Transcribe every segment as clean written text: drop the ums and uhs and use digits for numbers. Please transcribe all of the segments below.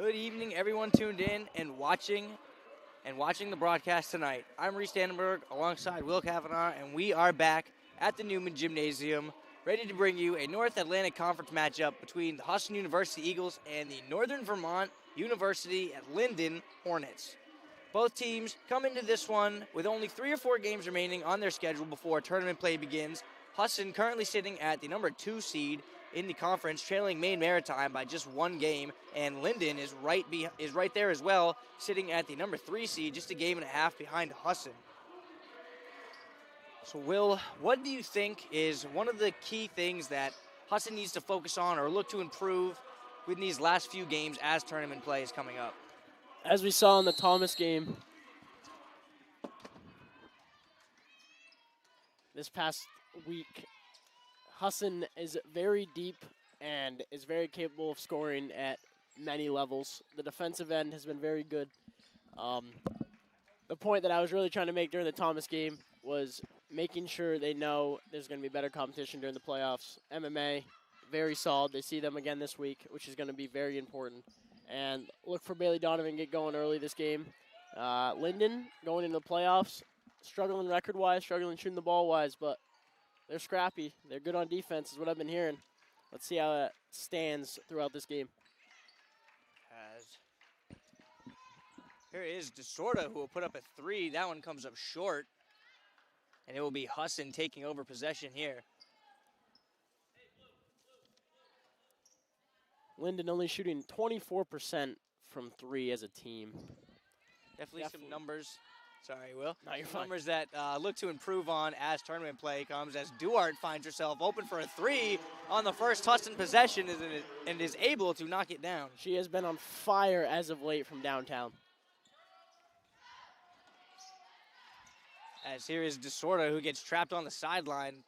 Good evening, everyone tuned in and watching the broadcast tonight. I'm Reese Dannenberg alongside Will Kavanaugh, and we are back at the Newman Gymnasium, ready to bring you a North Atlantic Conference matchup between the Husson University-Eagles and the Northern Vermont University-Lyndon Hornets. Both teams come into this one with only 3 or 4 games remaining on their schedule before tournament play begins. Husson currently sitting at the number 2 seed in the conference, trailing Maine Maritime by just 1 game, and Lyndon is right there as well, sitting at the number 3 seed, just a game and a half behind Husson. So, Will, what do you think is one of the key things that Husson needs to focus on or look to improve with these last few games as tournament play is coming up? As we saw in the Thomas game this past week, Husson is very deep and is very capable of scoring at many levels. The defensive end has been very good. The point that I was really trying to make during the Thomas game was making sure they know there's going to be better competition during the playoffs. MMA, very solid. They see them again this week, which is going to be very important. And look for Bailey Donovan to get going early this game. Lyndon going into the playoffs, struggling record-wise, struggling shooting the ball-wise, but they're scrappy. They're good on defense is what I've been hearing. Let's see how that stands throughout this game. Here is DeSorda, who will put up a 3. That one comes up short. And it will be Husson taking over possession here. Lyndon only shooting 24% from 3 as a team. Definitely some numbers. Sorry, Will. No, you're fine. Numbers that look to improve on as tournament play comes, as Duarte finds herself open for a 3 on the first Husson possession and is able to knock it down. She has been on fire as of late from downtown. As here is DeSorda, who gets trapped on the sideline.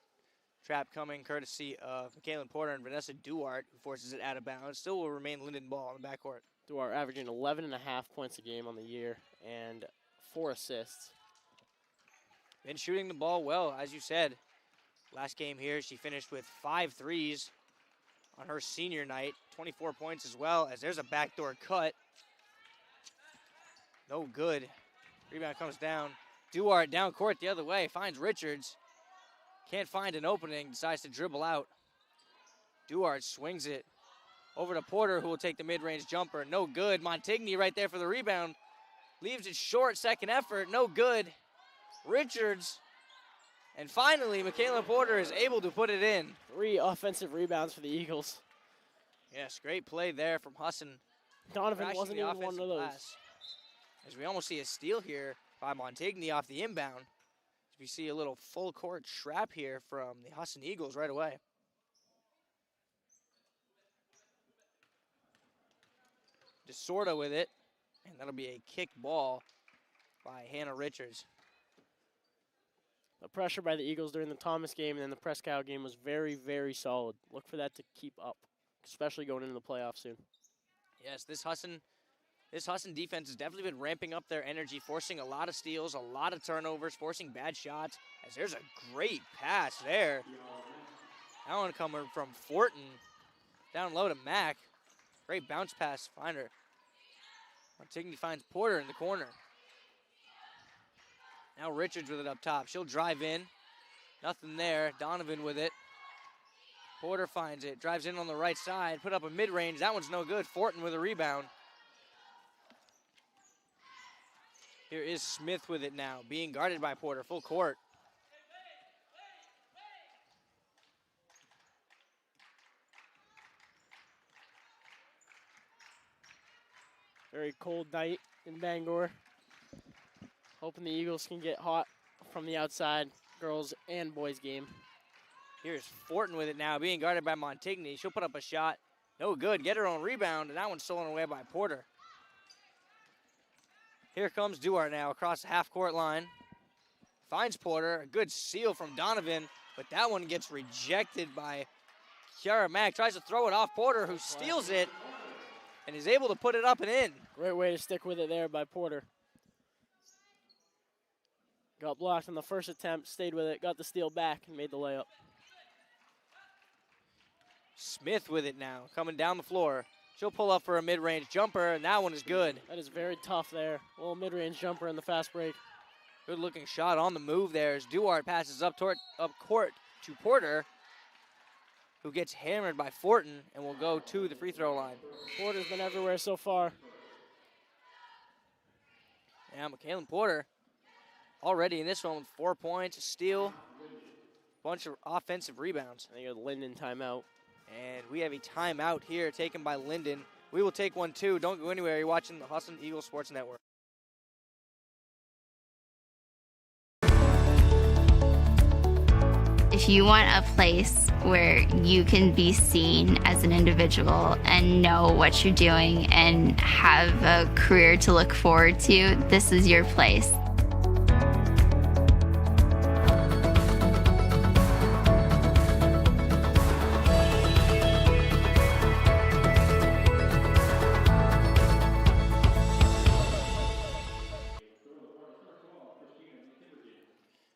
Trap coming courtesy of Michaela Porter and Vanessa Duarte, who forces it out of bounds. Still will remain Lyndon ball in the backcourt. Duarte averaging 11.5 points a game on the year and 4 assists. Been shooting the ball well, as you said. Last game here, she finished with 5 threes on her senior night. 24 points as well, as there's a backdoor cut. No good. Rebound comes down. Duarte down court the other way, finds Richards. Can't find an opening, decides to dribble out. Duarte swings it over to Porter, who will take the mid-range jumper. No good. Montigny right there for the rebound. Leaves it short, second effort, no good. Richards. And finally, Michaela Porter is able to put it in. 3 offensive rebounds for the Eagles. Yes, great play there from Husson. Donovan wasn't even one of those. As we almost see a steal here by Montigny off the inbound. We see a little full court trap here from the Husson Eagles right away. DeSorda with it, and that'll be a kick ball by Hannah Richards. The pressure by the Eagles during the Thomas game and then the Prescott game was very, very solid. Look for that to keep up, especially going into the playoffs soon. Yes, this Husson defense has definitely been ramping up their energy, forcing a lot of steals, a lot of turnovers, forcing bad shots, as there's a great pass there. That one coming from Fortin, down low to Mack. Great bounce pass, finder. Montigny finds Porter in the corner. Now Richards with it up top. She'll drive in. Nothing there. Donovan with it. Porter finds it, drives in on the right side, put up a mid-range. That one's no good. Fortin with a rebound. Here is Smith with it now, being guarded by Porter, full court. Very cold night in Bangor. Hoping the Eagles can get hot from the outside, girls and boys game. Here's Fortin with it now, being guarded by Montigny. She'll put up a shot. No good. Get her own rebound, and that one's stolen away by Porter. Here comes Duarte now across the half-court line. Finds Porter. A good steal from Donovan, but that one gets rejected by Kiara Mack. Tries to throw it off Porter, who steals it and is able to put it up and in. Great way to stick with it there by Porter. Got blocked on the first attempt, stayed with it, got the steal back, and made the layup. Smith with it now, coming down the floor. She'll pull up for a mid-range jumper, and that one is good. That is very tough there. A little mid-range jumper in the fast break. Good-looking shot on the move there as Duarte passes up court to Porter, who gets hammered by Fortin and will go to the free throw line. Porter's been everywhere so far. Yeah, McKaylin Porter already in this one with 4 points, a steal, bunch of offensive rebounds. I think a Lyndon timeout. And we have a timeout here taken by Lyndon. We will take one too. Don't go anywhere. You're watching the Husson Eagles Sports Network. If you want a place where you can be seen as an individual and know what you're doing and have a career to look forward to, this is your place.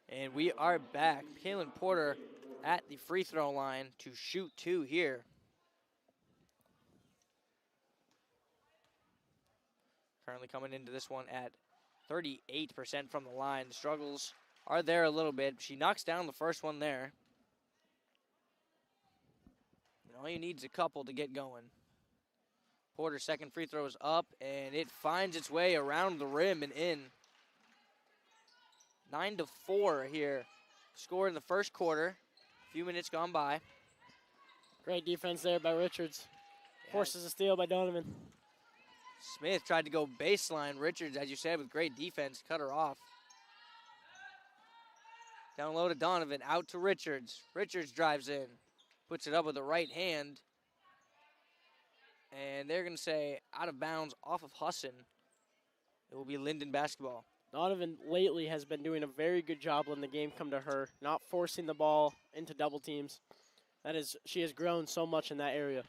And we are back. Kaylin Porter at the free throw line to shoot 2 here. Currently coming into this one at 38% from the line. The struggles are there a little bit. She knocks down the first one there. And all you need is a couple to get going. Porter's second free throw is up, and it finds its way around the rim and in. 9-4 here. Score in the first quarter. A few minutes gone by. Great defense there by Richards. Forces a steal by Donovan. Smith tried to go baseline. Richards, as you said, with great defense, cut her off. Down low to Donovan, out to Richards. Richards drives in, puts it up with the right hand. And they're going to say out of bounds off of Husson. It will be Lyndon basketball. Donovan lately has been doing a very good job letting the game come to her, not forcing the ball into double teams. She has grown so much in that area.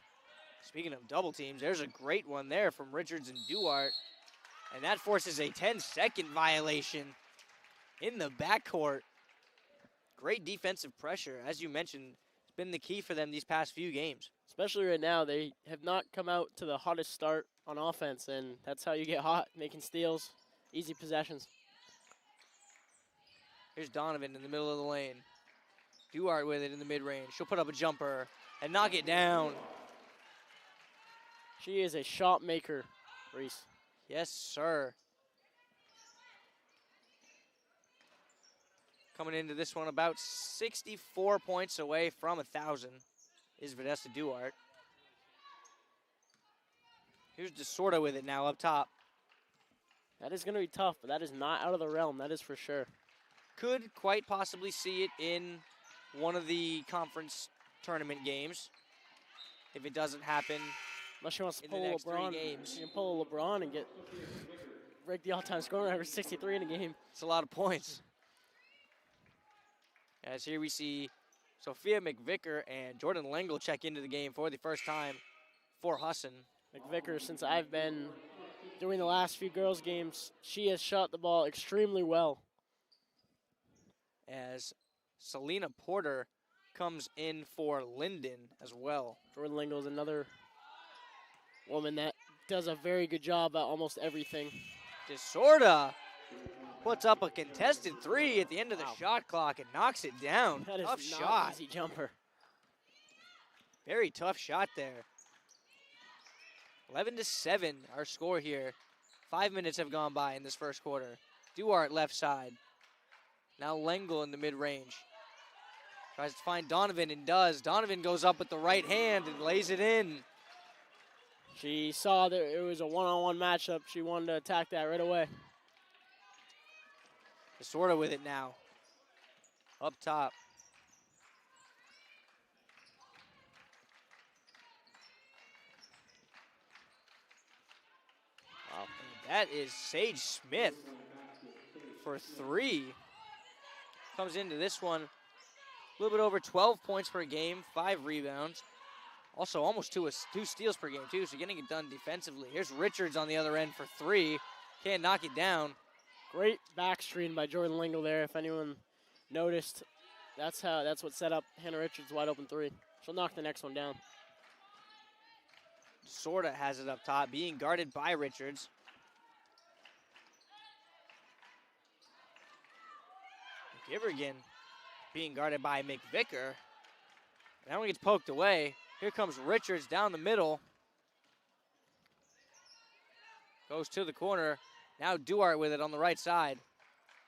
Speaking of double teams, there's a great one there from Richards and Duarte. And that forces a 10-second violation in the backcourt. Great defensive pressure. As you mentioned, it's been the key for them these past few games. Especially right now, they have not come out to the hottest start on offense, and that's how you get hot, making steals, easy possessions. Here's Donovan in the middle of the lane. Duarte with it in the mid-range. She'll put up a jumper and knock it down. She is a shot maker, Reese. Yes, sir. Coming into this one about 64 points away from 1,000 is Vanessa Duarte. Here's DeSorda with it now up top. That is going to be tough, but that is not out of the realm, that is for sure. Could quite possibly see it in one of the conference tournament games. If it doesn't happen unless she wants to in the pull next LeBron, 3 games. she can pull LeBron and break the all-time scoring record, 63 in a game. It's a lot of points. As here we see Sophia McVicker and Jordan Lengel check into the game for the first time for Husson. McVicker, since I've been doing the last few girls' games, she has shot the ball extremely well. As Selena Porter comes in for Lyndon as well. Jordan Lengel is another woman that does a very good job at almost everything. DeSorda puts up a contested 3 at the end of the shot clock and knocks it down. That is tough not shot. an easy jumper. Very tough shot there. 11-7 our score here. 5 minutes have gone by in this first quarter. Duarte left side. Now Lengel in the mid-range. Tries to find Donovan and does. Donovan goes up with the right hand and lays it in. She saw that it was a one-on-one matchup. She wanted to attack that right away. DeSorda with it now. Up top. Wow. And that is Sage Smith for 3. Comes into this one a little bit over 12 points per game, 5 rebounds. Also almost 2 steals per game too, so getting it done defensively. Here's Richards on the other end for 3. Can't knock it down. Great back screen by Jordan Lengel there. If anyone noticed, that's what set up Hannah Richards' wide open 3. She'll knock the next one down. Sorta has it up top, being guarded by Richards. Givergan being guarded by McVicker. That one gets poked away. Here comes Richards down the middle. Goes to the corner. Now Duarte with it on the right side.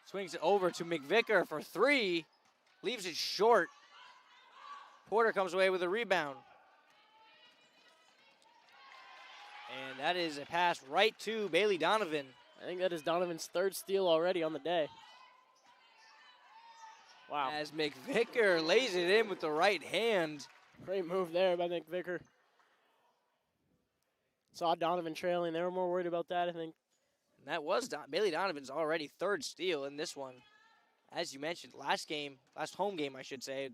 Swings it over to McVicker for three. Leaves it short. Porter comes away with a rebound. And that is a pass right to Bailey Donovan. I think that is Donovan's third steal already on the day. Wow. As McVicker lays it in with the right hand. Great move there by McVicker. Saw Donovan trailing. They were more worried about that, I think. And that was Bailey Donovan's already third steal in this one. As you mentioned, last home game, I should say,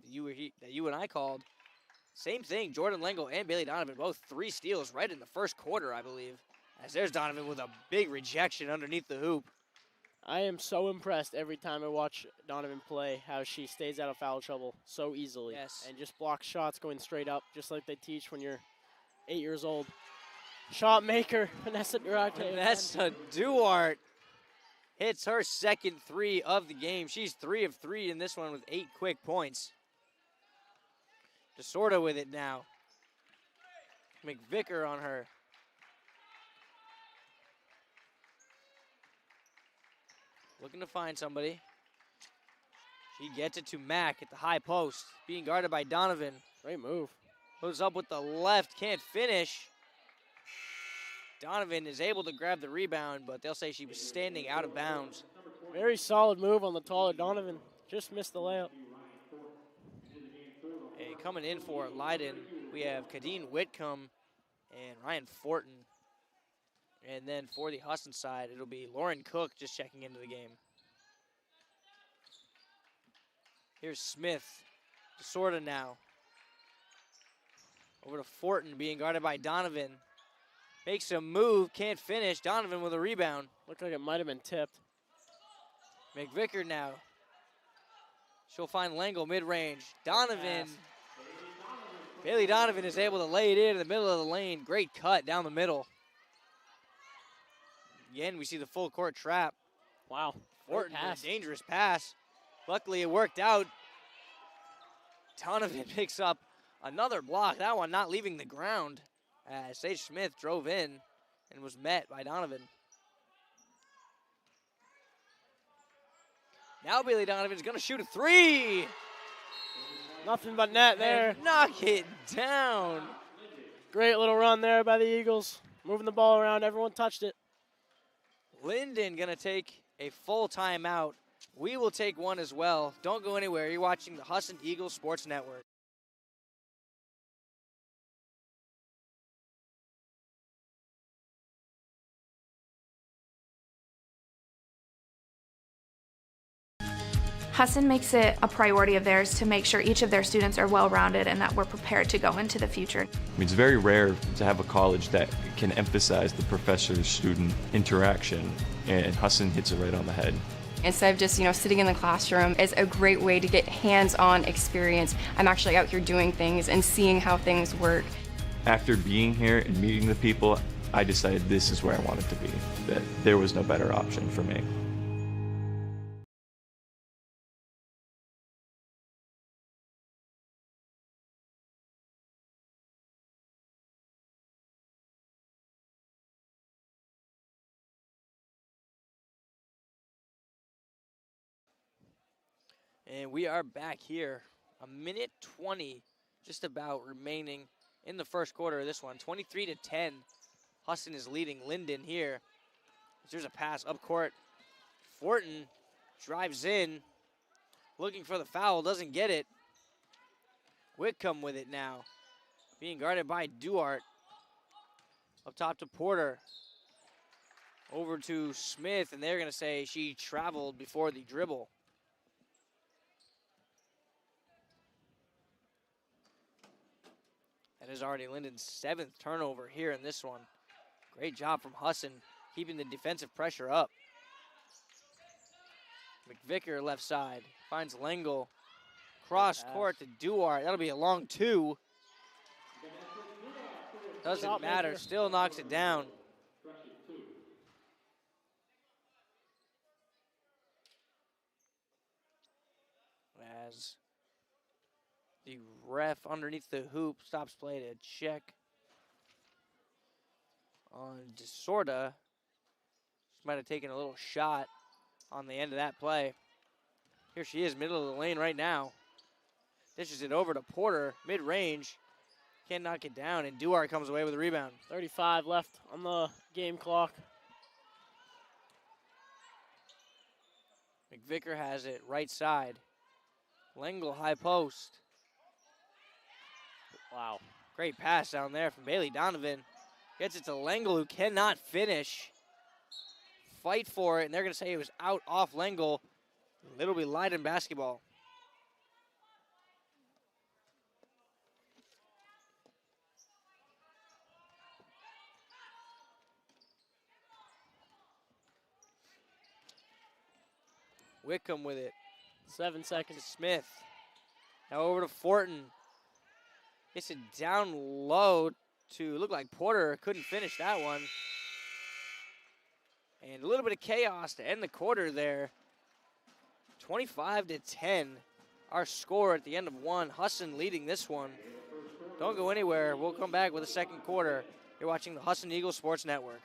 that you and I called. Same thing, Jordan Lengel and Bailey Donovan, both 3 steals right in the first quarter, I believe. As there's Donovan with a big rejection underneath the hoop. I am so impressed every time I watch Donovan play, how she stays out of foul trouble so easily. Yes. And just blocks shots going straight up, just like they teach when you're 8 years old. Shot maker, Vanessa Duarte. Vanessa Duarte hits her second 3 of the game. She's 3 of 3 in this one with 8 quick points. DeSorda with it now. McVicker on her. Looking to find somebody. She gets it to Mack at the high post. Being guarded by Donovan. Great move. Goes up with the left, can't finish. Donovan is able to grab the rebound, but they'll say she was standing out of bounds. Very solid move on the taller Donovan. Just missed the layup. And coming in for Leiden, we have Kadeen Whitcomb and Ryan Fortin. And then for the Husson side, it'll be Lauren Cook just checking into the game. Here's Smith, DeSorda now. Over to Fortin, being guarded by Donovan. Makes a move, can't finish. Donovan with a rebound. Looked like it might have been tipped. McVicker now. She'll find Lengel mid-range. Donovan. Bailey Donovan is able to lay it in the middle of the lane. Great cut down the middle. Again, we see the full court trap. Wow. Fortin, a dangerous pass. Luckily, it worked out. Donovan picks up another block. That one not leaving the ground. As Sage Smith drove in and was met by Donovan. Now Bailey Donovan's going to shoot a 3. Nothing but net there. And knock it down. Great little run there by the Eagles. Moving the ball around. Everyone touched it. Lyndon going to take a full timeout. We will take one as well. Don't go anywhere. You're watching the Husson Eagles Sports Network. Husson makes it a priority of theirs to make sure each of their students are well-rounded and that we're prepared to go into the future. I mean, it's very rare to have a college that can emphasize the professor-student interaction, and Husson hits it right on the head. Instead of just, sitting in the classroom, it's a great way to get hands-on experience. I'm actually out here doing things and seeing how things work. After being here and meeting the people, I decided this is where I wanted to be, that there was no better option for me. And we are back here. A minute 20 just about remaining in the first quarter of this one. 23-10. Husson is leading Lyndon here. There's a pass up court. Fortin drives in, looking for the foul, doesn't get it. Whitcomb with it now. Being guarded by Duarte. Up top to Porter. Over to Smith, and they're going to say she traveled before the dribble. That is already Lyndon's 7th turnover here in this one. Great job from Husson, keeping the defensive pressure up. McVicker left side, finds Lengel. Cross court to Duarte, that'll be a long 2. Doesn't matter. Still knocks it down. As the ref underneath the hoop stops play to check on DeSorda. She might have taken a little shot on the end of that play. Here she is, middle of the lane right now. Dishes it over to Porter, mid-range. Can't knock it down, and Duarte comes away with a rebound. 35 left on the game clock. McVicker has it right side. Lengel high post. Wow. Great pass down there from Bailey Donovan. Gets it to Lengel, who cannot finish. Fight for it, and they're going to say it was out off Lengel. It'll be Leiden basketball. Wickham with it. 7 seconds. To Smith. Now over to Fortin. Gets it down low to look like Porter couldn't finish that one. And a little bit of chaos to end the quarter there. 25-10. Our score at the end of one. Husson leading this one. Don't go anywhere. We'll come back with the second quarter. You're watching the Husson Eagles Sports Network.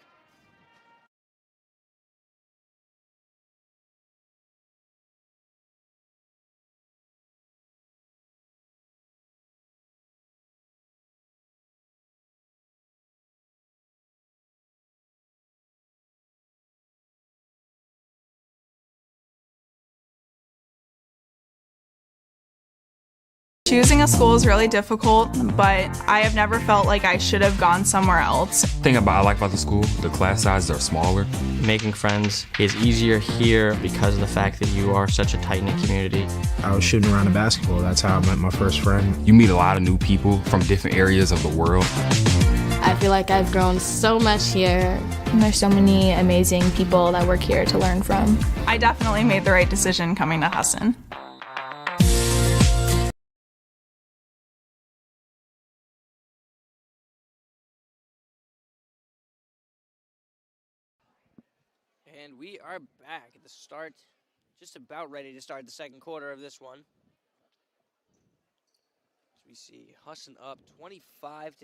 Choosing a school is really difficult, but I have never felt like I should have gone somewhere else. The thing I like about the school, the class sizes are smaller. Making friends is easier here because of the fact that you are such a tight-knit community. I was shooting around a basketball. That's how I met my first friend. You meet a lot of new people from different areas of the world. I feel like I've grown so much here. And there's so many amazing people that work here to learn from. I definitely made the right decision coming to Husson. And we are back at the start, just about ready to start the second quarter of this one. As we see Husson up 25-10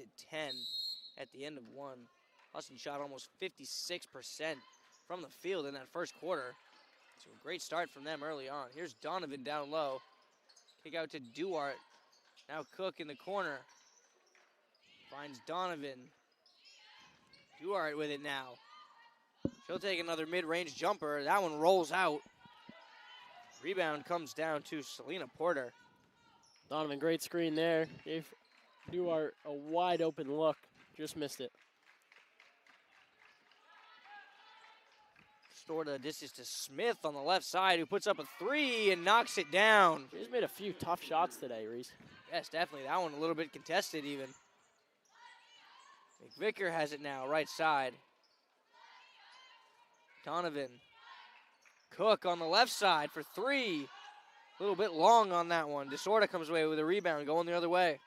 at the end of one. Husson shot almost 56% from the field in that first quarter. So a great start from them early on. Here's Donovan down low. Kick out to Duarte. Now Cook in the corner. Finds Donovan. Duarte with it now. She'll take another mid-range jumper. That one rolls out. Rebound comes down to Selena Porter. Donovan, great screen there. Gave Duarte a wide open look. Just missed it. Storta dishes to Smith on the left side, who puts up a three and knocks it down. She's made a few tough shots today, Reese. Yes, definitely. That one a little bit contested even. McVicker has it now, right side. Donovan. Cook on the left side for three. A little bit long on that one. DeSorda comes away with a rebound going the other way.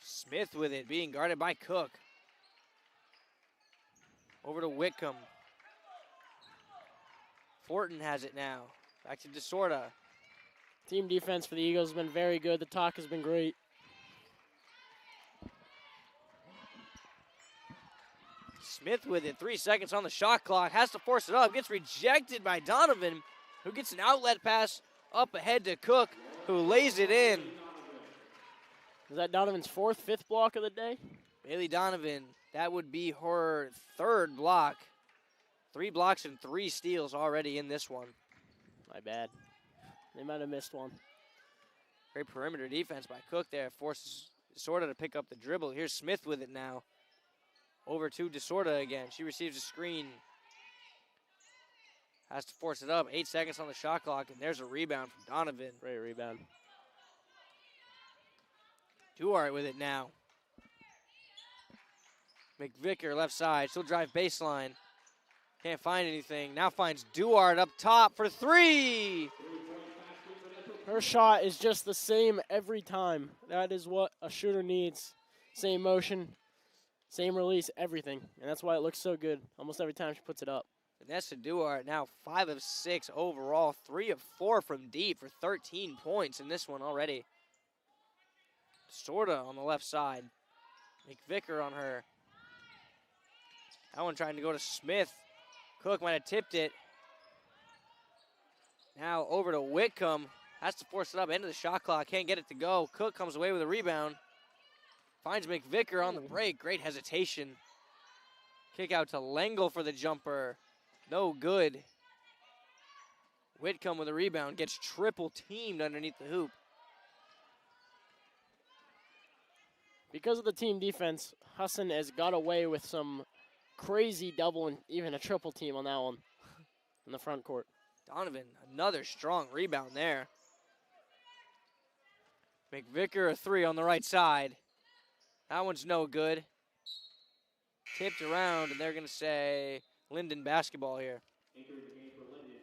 Smith with it, being guarded by Cook. Over to Whitcomb. Fortin has it now. Back to DeSorda. Team defense for the Eagles has been very good. The talk has been great. Smith with it, 3 seconds on the shot clock, has to force it up, gets rejected by Donovan, who gets an outlet pass up ahead to Cook, who lays it in. Is that Donovan's fourth, fifth block of the day? Bailey Donovan, that would be her third block. 3 blocks and 3 steals already in this one. My bad. They might have missed one. Great perimeter defense by Cook there, forces DeSorda to pick up the dribble. Here's Smith with it now. Over to DeSorda again. She receives a screen. Has to force it up. 8 seconds on the shot clock, and there's a rebound from Donovan. Great rebound. Duarte with it now. McVicker left side. She'll drive baseline. Can't find anything. Now finds Duarte up top for 3. Her shot is just the same every time. That is what a shooter needs. Same motion, same release, everything. And that's why it looks so good almost every time she puts it up. Vanessa Duart now 5 of 6 overall, 3 of 4 from deep for 13 points in this one already. Sorta on the left side. McVicker on her. That one trying to go to Smith. Cook might have tipped it. Now over to Whitcomb. Has to force it up, end of the shot clock, can't get it to go. Cook comes away with a rebound. Finds McVicker on the break, great hesitation. Kick out to Lengel for the jumper. No good. Whitcomb with a rebound, gets triple teamed underneath the hoop. Because of the team defense, Husson has got away with some crazy double and even a triple team on that one in the front court. Donovan, another strong rebound there. McVicker, a 3 on the right side. That one's no good. Tipped around, and they're going to say Lyndon basketball here. Entering the game for Lyndon,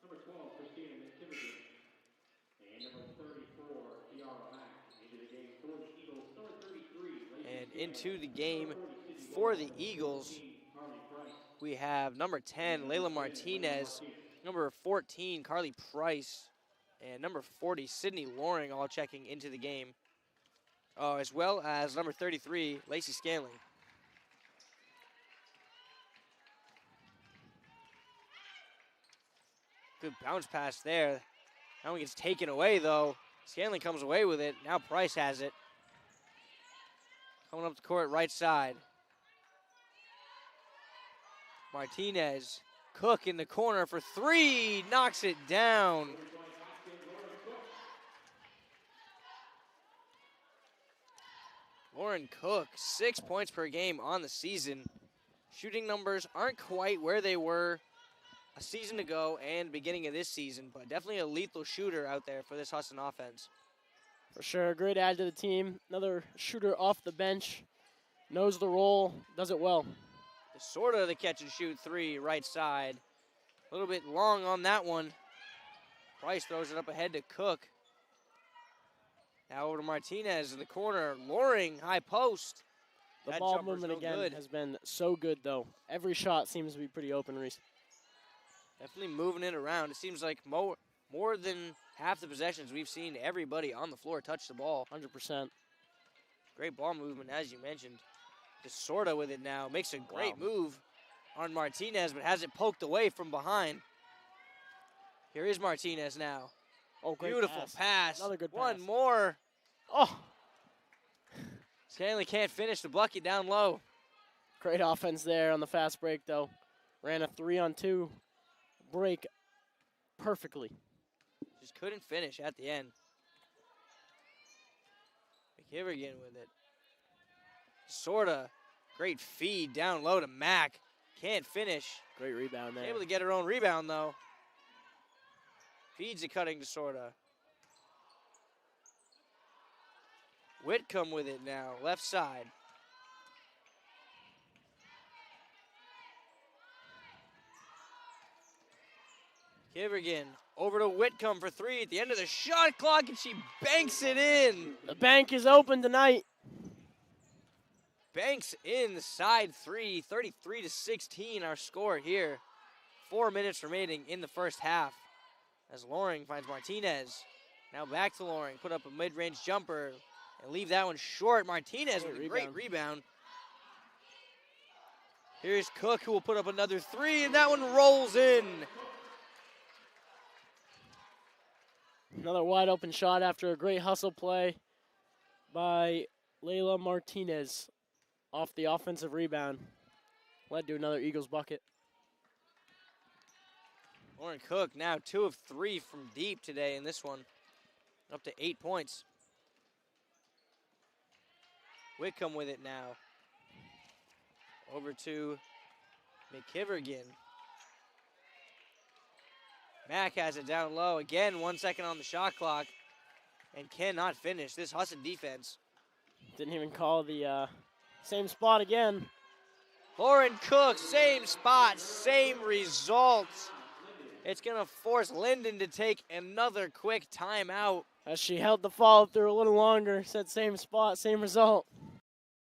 number 12, Christina McKivigan. And number 34, Kiara Mack. Into the game for the Eagles, number 33. And into the game for the Eagles, we have number 10, Layla Martinez, number 14, Carly Price, and number 40, Sydney Loring, all checking into the game, as well as number 33, Lacey Scanlon. Good bounce pass there. That one gets taken away, though. Scanlon comes away with it. Now Price has it. Coming up the court, right side. Martinez, Cook in the corner for 3, knocks it down. Lauren Cook, 6 points per game on the season. Shooting numbers aren't quite where they were a season ago and beginning of this season, but definitely a lethal shooter out there for this Husson offense. For sure, great add to the team. Another shooter off the bench, knows the role, does it well. Sort of the catch and shoot 3, right side. A little bit long on that one. Price throws it up ahead to Cook. Now over to Martinez in the corner. Loring, high post. The That ball jumper's movement no again good. has been so good, though. Every shot seems to be pretty open, Reese. Definitely moving it around. It seems like more than half the possessions we've seen everybody on the floor touch the ball. 100%. Great ball movement, as you mentioned. DeSorda with it now. Makes a great move on Martinez, but has it poked away from behind. Here is Martinez now. Oh, great beautiful pass. Another good pass. One more. Oh. Stanley can't finish the bucket down low. Great offense there on the fast break, though. Ran a 3-on-2 break perfectly. Just couldn't finish at the end. McKivergan with it. Sorta. Great feed down low to Mack. Can't finish. Great rebound there. Able to get her own rebound, though. Feeds it cutting to Sorta. Whitcomb with it now, left side. Kivergan over to Whitcomb for 3 at the end of the shot clock, and she banks it in. The bank is open tonight. Banks in the side 3, 33-16 our score here. 4 minutes remaining in the first half as Loring finds Martinez. Now back to Loring, put up a mid-range jumper and leave that one short. Martinez with a great rebound. Here's Cook, who will put up another 3, and that one rolls in. Another wide open shot after a great hustle play by Layla Martinez off the offensive rebound. Led to another Eagles bucket. Lauren Cook now 2 of 3 from deep today in this one. Up to 8 points. Whitcomb with it now. Over to McKivergan. Mack has it down low. Again, 1 second on the shot clock. And cannot finish this Husson defense. Didn't even call the same spot again. Lauren Cook, same spot, same result. It's going to force Lyndon to take another quick timeout. As she held the follow through a little longer, said same spot, same result.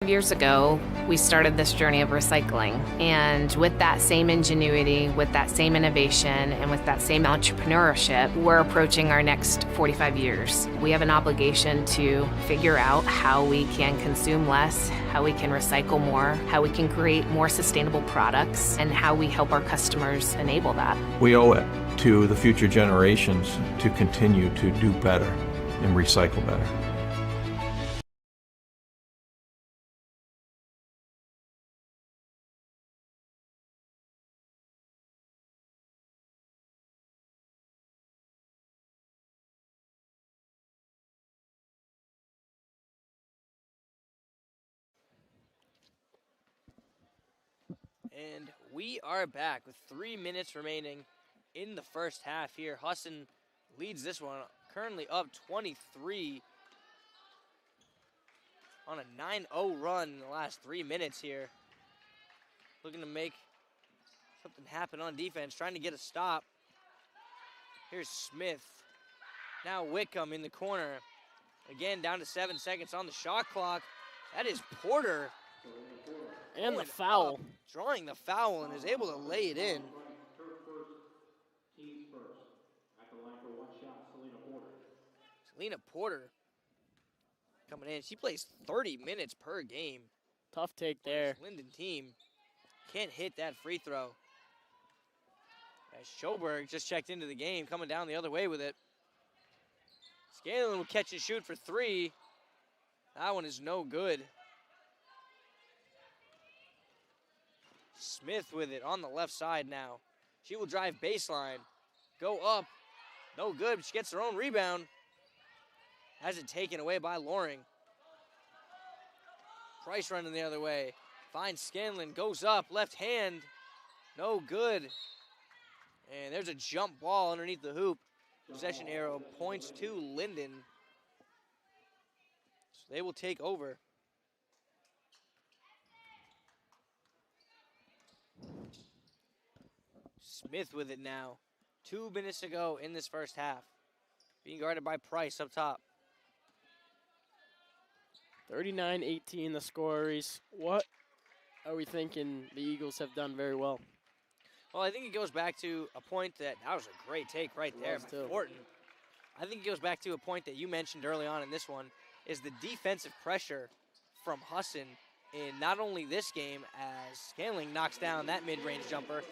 Years ago, we started this journey of recycling. And with that same ingenuity, with that same innovation, and with that same entrepreneurship, we're approaching our next 45 years. We have an obligation to figure out how we can consume less, how we can recycle more, how we can create more sustainable products, and how we help our customers enable that. We owe it to the future generations to continue to do better and recycle better. And we are back with 3 minutes remaining in the first half here. Husson leads this one, currently up 23 on a 9-0 run in the last 3 minutes here. Looking to make something happen on defense, trying to get a stop. Here's Smith. Now Wickham in the corner. Again, down to 7 seconds on the shot clock. That is Porter. And the foul. Up, drawing the foul and is able to lay it in. Teams first. At the line for one shot, Selena Porter coming in. She plays 30 minutes per game. Tough take there. Lyndon team can't hit that free throw. As Schoberg just checked into the game, coming down the other way with it. Scanlon will catch and shoot for 3. That one is no good. Smith with it on the left side now. She will drive baseline. Go up. No good, but she gets her own rebound. Has it taken away by Loring. Price running the other way. Finds Scanlon, goes up, left hand. No good. And there's a jump ball underneath the hoop. Possession arrow points to Lyndon. So they will take over. Smith with it now. 2 minutes to go in this first half. Being guarded by Price up top. 39-18 the score, Reese. What are we thinking the Eagles have done very well? Well, I think it goes back to a point that was a great take right there by Thornton. I think it goes back to a point that you mentioned early on in this one, is the defensive pressure from Husson in not only this game as Scanlon knocks down that mid-range jumper,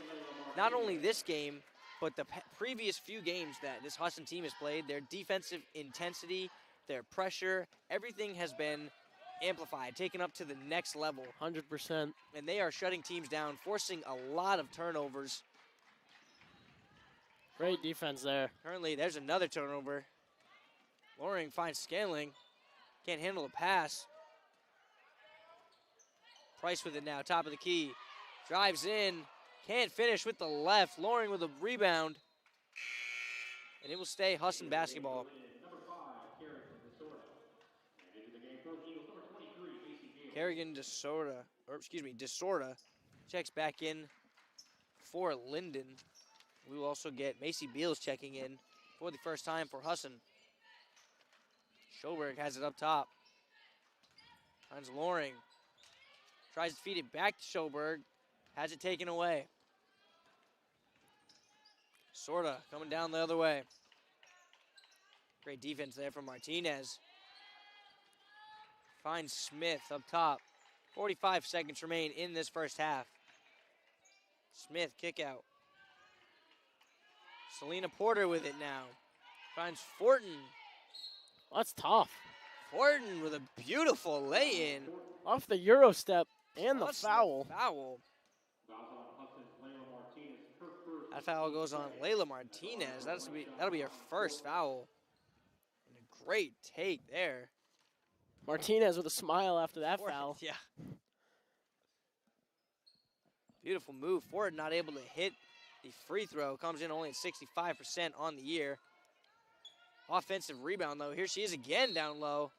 not only this game, but the previous few games that this Husson team has played, their defensive intensity, their pressure, everything has been amplified, taken up to the next level. 100%. And they are shutting teams down, forcing a lot of turnovers. Great defense there. Currently, there's another turnover. Loring finds Scanlon. Can't handle the pass. Price with it now, top of the key. Drives in. Can't finish with the left. Loring with a rebound. And it will stay Husson basketball. Kerrigan Desorda checks back in for Lyndon. We will also get Macy Beals checking in for the first time for Husson. Schoberg has it up top. Finds Loring. Tries to feed it back to Schoberg. Has it taken away. Sorta coming down the other way. Great defense there from Martinez. Finds Smith up top. 45 seconds remain in this first half. Smith kick out. Selena Porter with it now. Finds Fortin. That's tough. Fortin with a beautiful lay-in. Off the Euro step and the foul. That foul goes on Layla Martinez. That'll be her first foul. And a great take there. Martinez with a smile after that foul. Yeah. Beautiful move. Ford not able to hit the free throw. Comes in only at 65% on the year. Offensive rebound, though. Here she is again down low.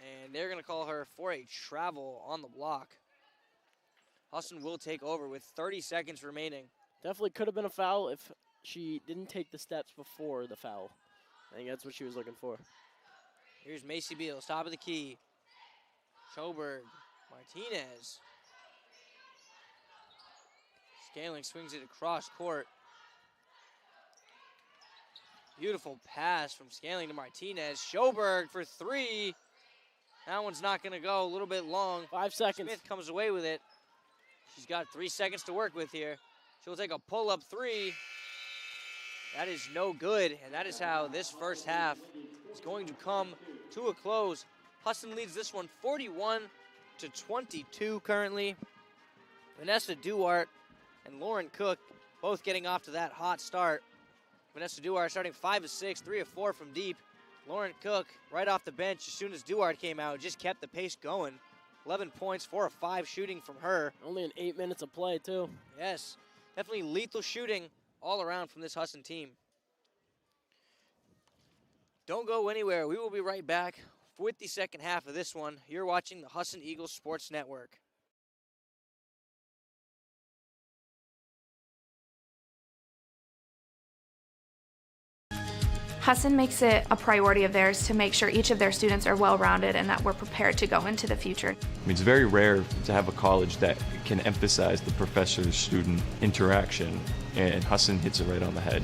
And they're going to call her for a travel on the block. Husson will take over with 30 seconds remaining. Definitely could have been a foul if she didn't take the steps before the foul. I think that's what she was looking for. Here's Macy Beals, top of the key. Schoberg, Martinez. Scaling swings it across court. Beautiful pass from Scaling to Martinez. Schoberg for three. That one's not going to go. A little bit long. 5 seconds. Smith comes away with it. She's got 3 seconds to work with here. She'll take a pull-up three. That is no good, and that is how this first half is going to come to a close. Husson leads this one 41-22 currently. Vanessa Duarte and Lauren Cook both getting off to that hot start. Vanessa Duarte starting 5 of 6, 3 of 4 from deep. Lauren Cook right off the bench as soon as Duarte came out, just kept the pace going. 11 points, 4 of 5 shooting from her. Only in 8 minutes of play, too. Yes, definitely lethal shooting all around from this Husson team. Don't go anywhere. We will be right back with the second half of this one. You're watching the Husson Eagles Sports Network. Husson makes it a priority of theirs to make sure each of their students are well-rounded and that we're prepared to go into the future. I mean, it's very rare to have a college that can emphasize the professor-student interaction, and Husson hits it right on the head.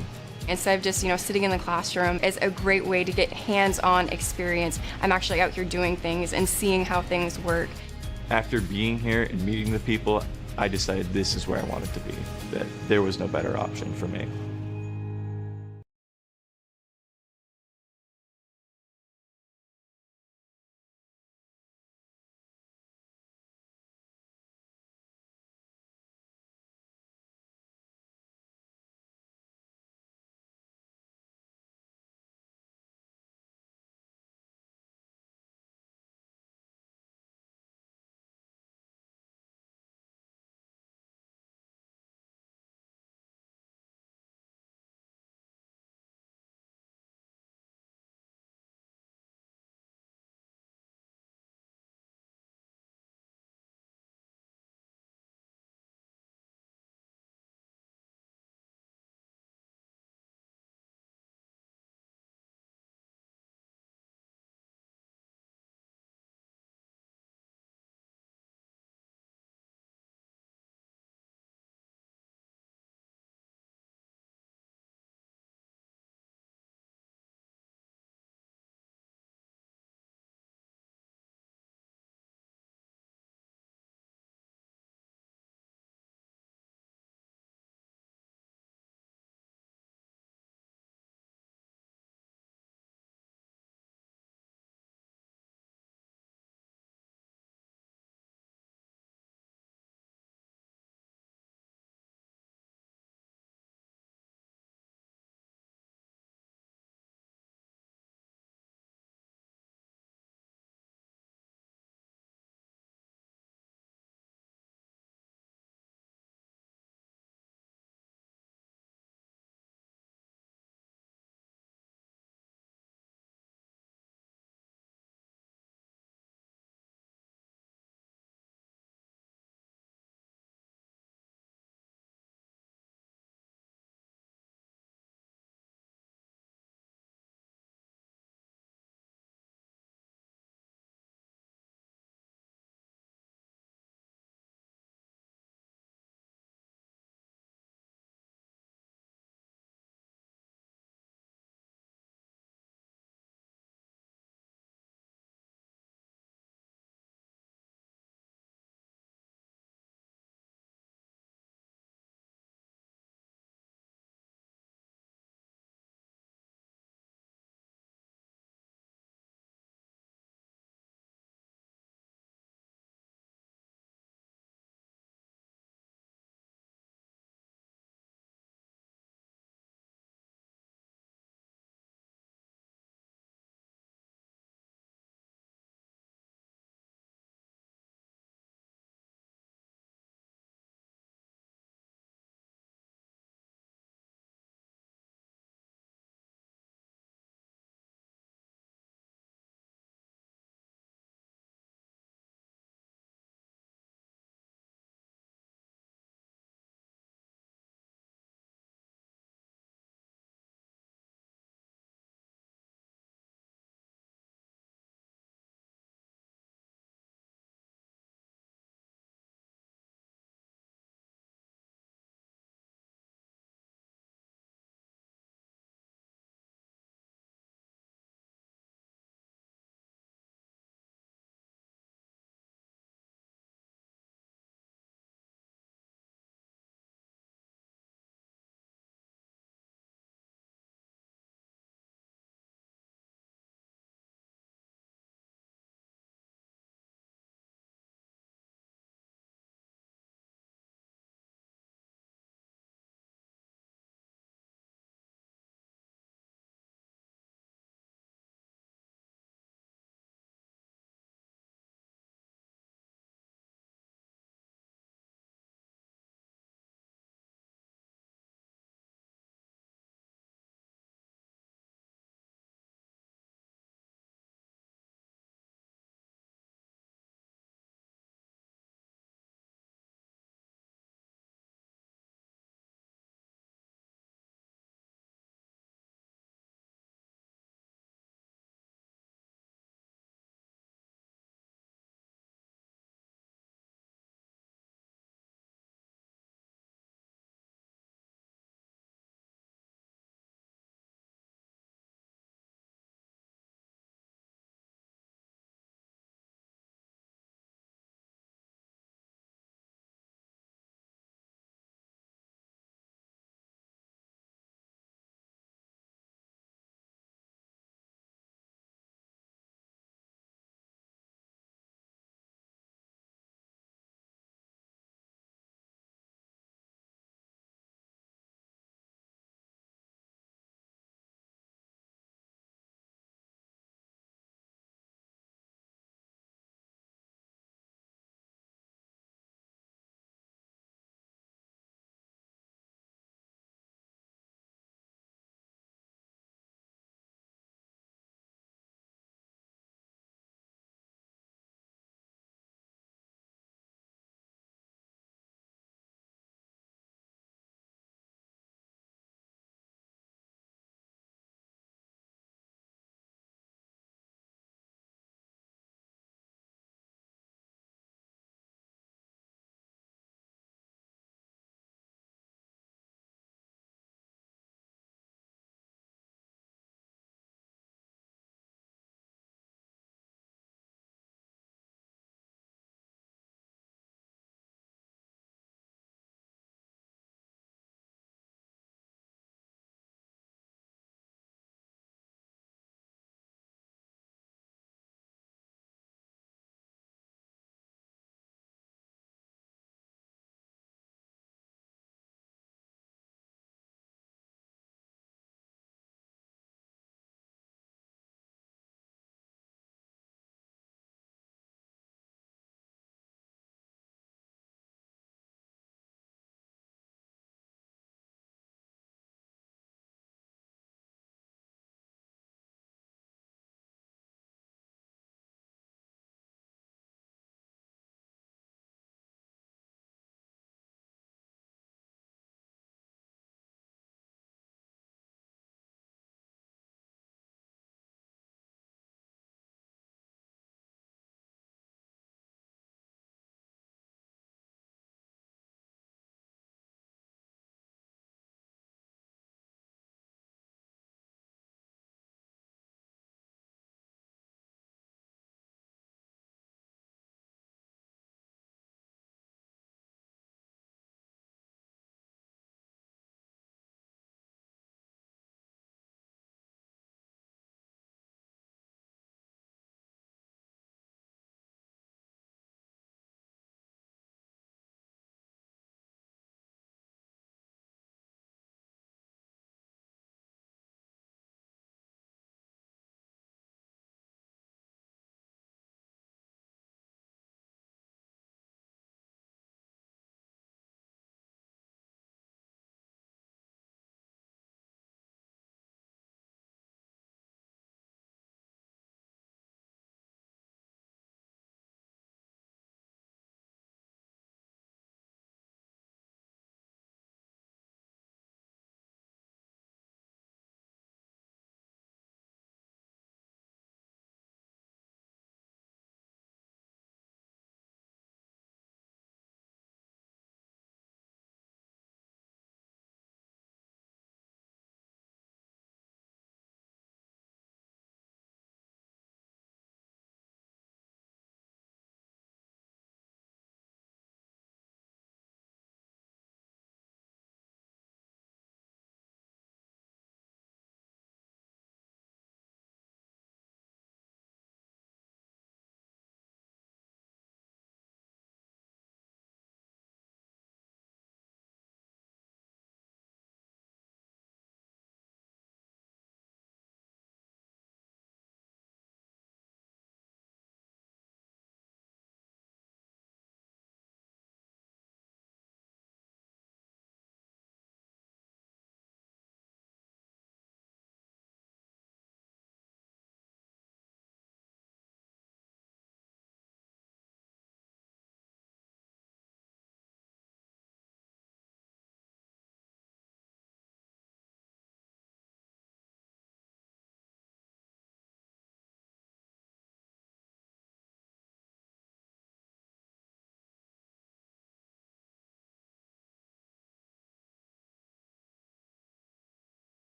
Instead of just, sitting in the classroom, it's a great way to get hands-on experience. I'm actually out here doing things and seeing how things work. After being here and meeting the people, I decided this is where I wanted to be, that there was no better option for me.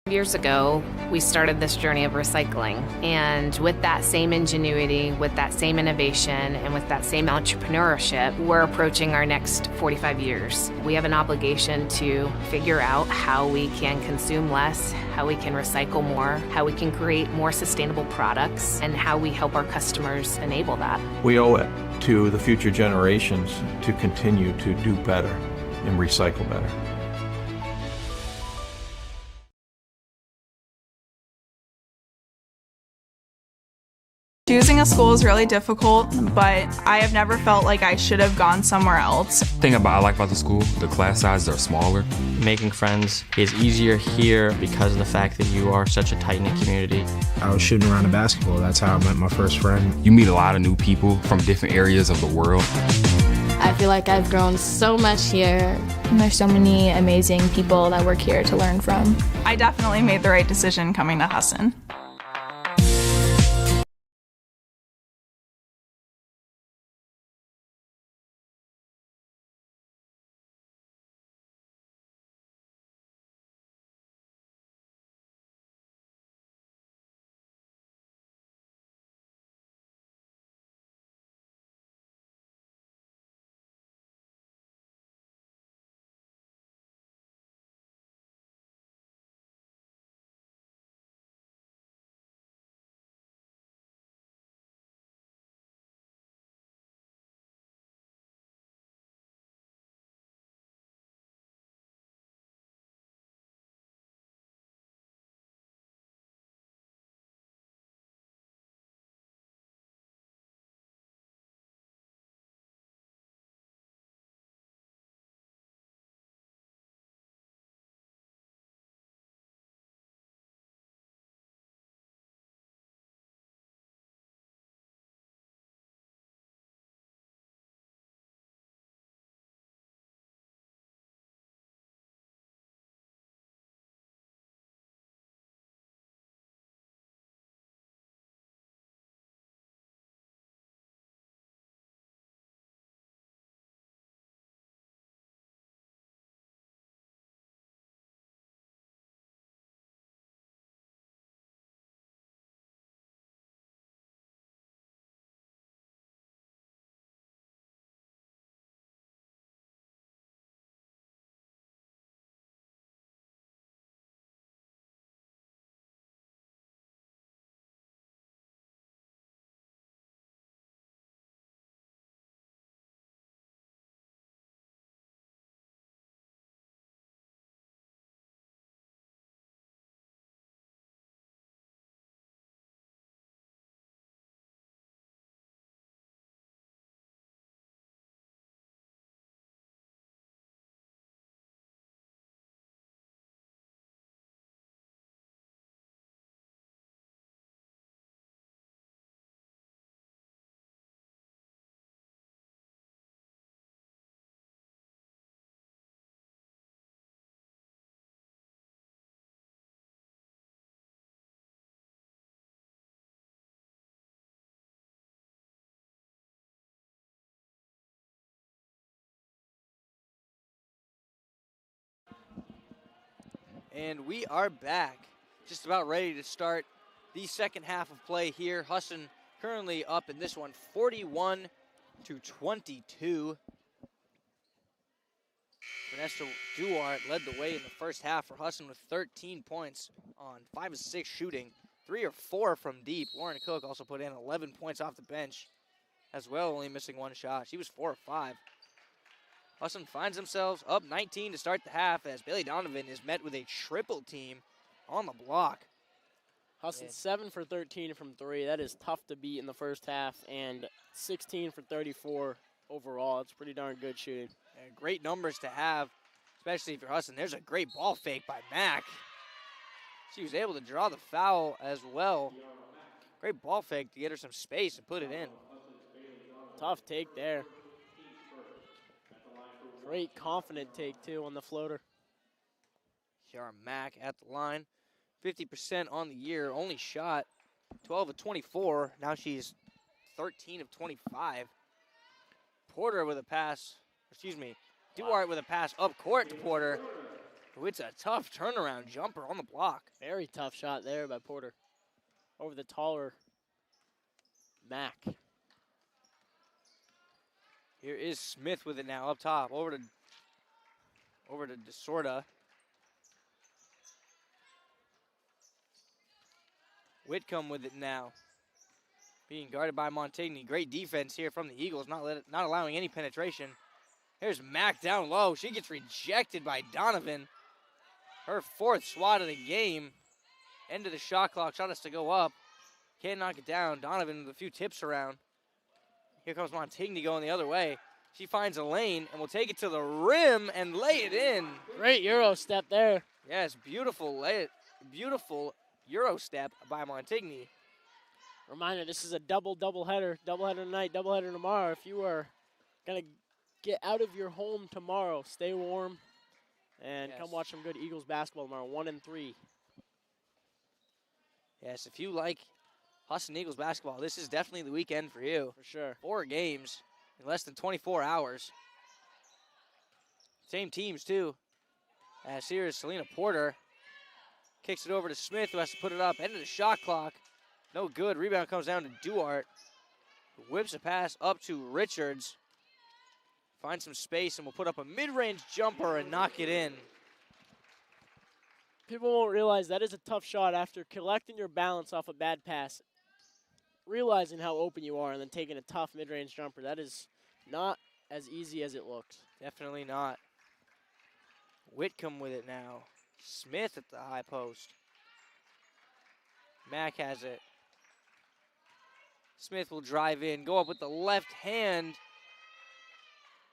Years ago, we started this journey of recycling. And with that same ingenuity, with that same innovation, and with that same entrepreneurship, we're approaching our next 45 years. We have an obligation to figure out how we can consume less, how we can recycle more, how we can create more sustainable products, and how we help our customers enable that. We owe it to the future generations to continue to do better and recycle better. Choosing a school is really difficult, but I have never felt like I should have gone somewhere else. The thing I like about the school, the class sizes are smaller. Making friends is easier here because of the fact that you are such a tight-knit community. I was shooting around a basketball. That's how I met my first friend. You meet a lot of new people from different areas of the world. I feel like I've grown so much here. And there's so many amazing people that work here to learn from. I definitely made the right decision coming to Husson. And we are back, just about ready to start the second half of play here. Husson currently up in this one, 41-22. Vanessa Duarte led the way in the first half for Husson with 13 points on 5 of 6 shooting, 3 or 4 from deep. Lauren Cook also put in 11 points off the bench as well, only missing 1 shot. She was 4 of 5. Husson finds themselves up 19 to start the half as Bailey Donovan is met with a triple team on the block. Husson 7 for 13 from 3. That is tough to beat in the first half, and 16 for 34 overall. It's pretty darn good shooting. And great numbers to have, especially if you're Husson. There's a great ball fake by Mack. She was able to draw the foul as well. Great ball fake to get her some space and put it in. Tough take there. Great confident take, too, on the floater. Kiara Mack at the line. 50% on the year, only shot 12 of 24. Now she's 13 of 25. Porter with a pass, Duarte with a pass up court to Porter. Oh, it's a tough turnaround jumper on the block. Very tough shot there by Porter. Over the taller Mack. Here is Smith with it now up top. Over to DeSorda. Whitcomb with it now. Being guarded by Montigny. Great defense here from the Eagles, not allowing any penetration. Here's Mack down low. She gets rejected by Donovan. Her 4th swat of the game. End of the shot clock. Shot has to go up. Can't knock it down. Donovan with a few tips around. Here comes Montigny going the other way. She finds a lane and will take it to the rim and lay it in. Great Euro step there. Yes, beautiful Euro step by Montigny. Reminder, this is a double header. Double header tonight, double header tomorrow. If you are going to get out of your home tomorrow, stay warm and come watch some good Eagles basketball tomorrow, 1 and 3. Yes, if you like Husson Eagles basketball, this is definitely the weekend for you. For sure. 4 games in less than 24 hours. Same teams, too. As here is Selena Porter. Kicks it over to Smith, who has to put it up. End of the shot clock. No good. Rebound comes down to Duarte. Whips a pass up to Richards. Finds some space and will put up a mid-range jumper and knock it in. People won't realize that is a tough shot after collecting your balance off a bad pass. Realizing how open you are and then taking a tough mid-range jumper. That is not as easy as it looks. Definitely not. Whitcomb with it now. Smith at the high post. Mack has it. Smith will drive in, go up with the left hand,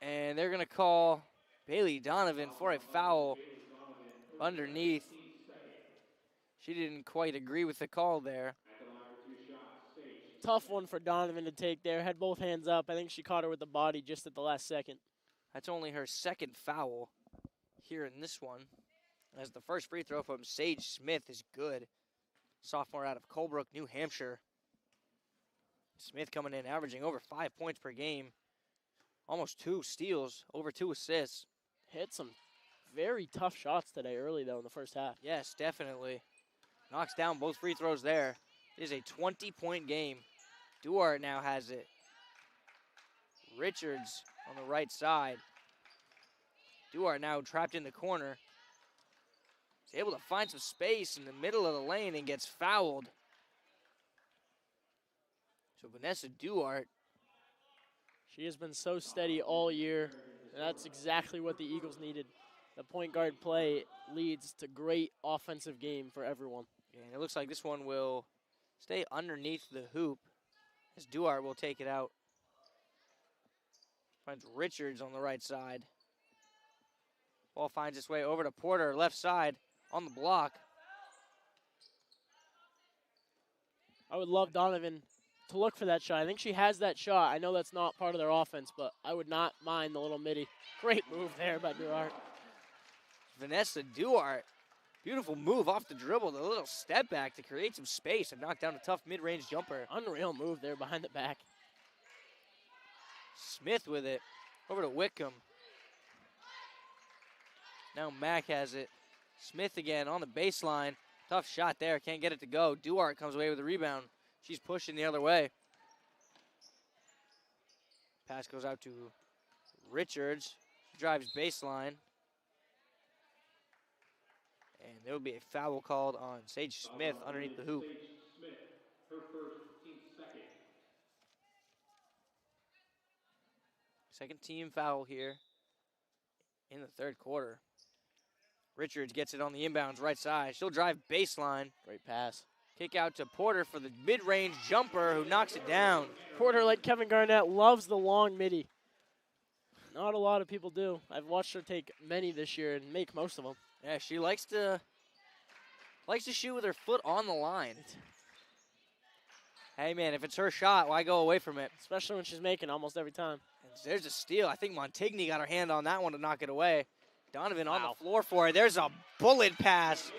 and they're going to call Bailey Donovan for a foul underneath. She didn't quite agree with the call there. Tough one for Donovan to take there. Had both hands up. I think she caught her with the body just at the last second. That's only her 2nd foul here in this one, as the first free throw from Sage Smith is good. Sophomore out of Colebrook, New Hampshire. Smith coming in, averaging over 5 points per game. Almost 2 steals, over 2 assists. Hit some very tough shots today early, though, in the first half. Yes, definitely. Knocks down both free throws there. It is a 20-point game. Duarte now has it. Richards on the right side. Duarte now trapped in the corner. He's able to find some space in the middle of the lane and gets fouled. So Vanessa Duarte. She has been so steady all year, and that's exactly what the Eagles needed. The point guard play leads to great offensive game for everyone. Yeah, and it looks like this one will stay underneath the hoop as Duarte will take it out. Finds Richards on the right side. Ball finds its way over to Porter, left side, on the block. I would love Donovan to look for that shot. I think she has that shot. I know that's not part of their offense, but I would not mind the little midi. Great move there by Duarte. Vanessa Duarte. Beautiful move off the dribble, the little step back to create some space and knock down a tough mid-range jumper. Unreal move there behind the back. Smith with it. Over to Whitcomb. Now Mack has it. Smith again on the baseline. Tough shot there. Can't get it to go. Duarte comes away with the rebound. She's pushing the other way. Pass goes out to Richards. She drives baseline. And there will be a foul called on Sage Smith underneath the hoop. Second team foul here in the 3rd quarter. Richards gets it on the inbounds right side. She'll drive baseline. Great pass. Kick out to Porter for the mid-range jumper who knocks it down. Porter, like Kevin Garnett, loves the long midi. Not a lot of people do. I've watched her take many this year and make most of them. Yeah, she likes to shoot with her foot on the line. Hey, man, if it's her shot, why go away from it? Especially when she's making almost every time. And there's a steal. I think Montigny got her hand on that one to knock it away. Donovan on the floor for it. There's a bullet pass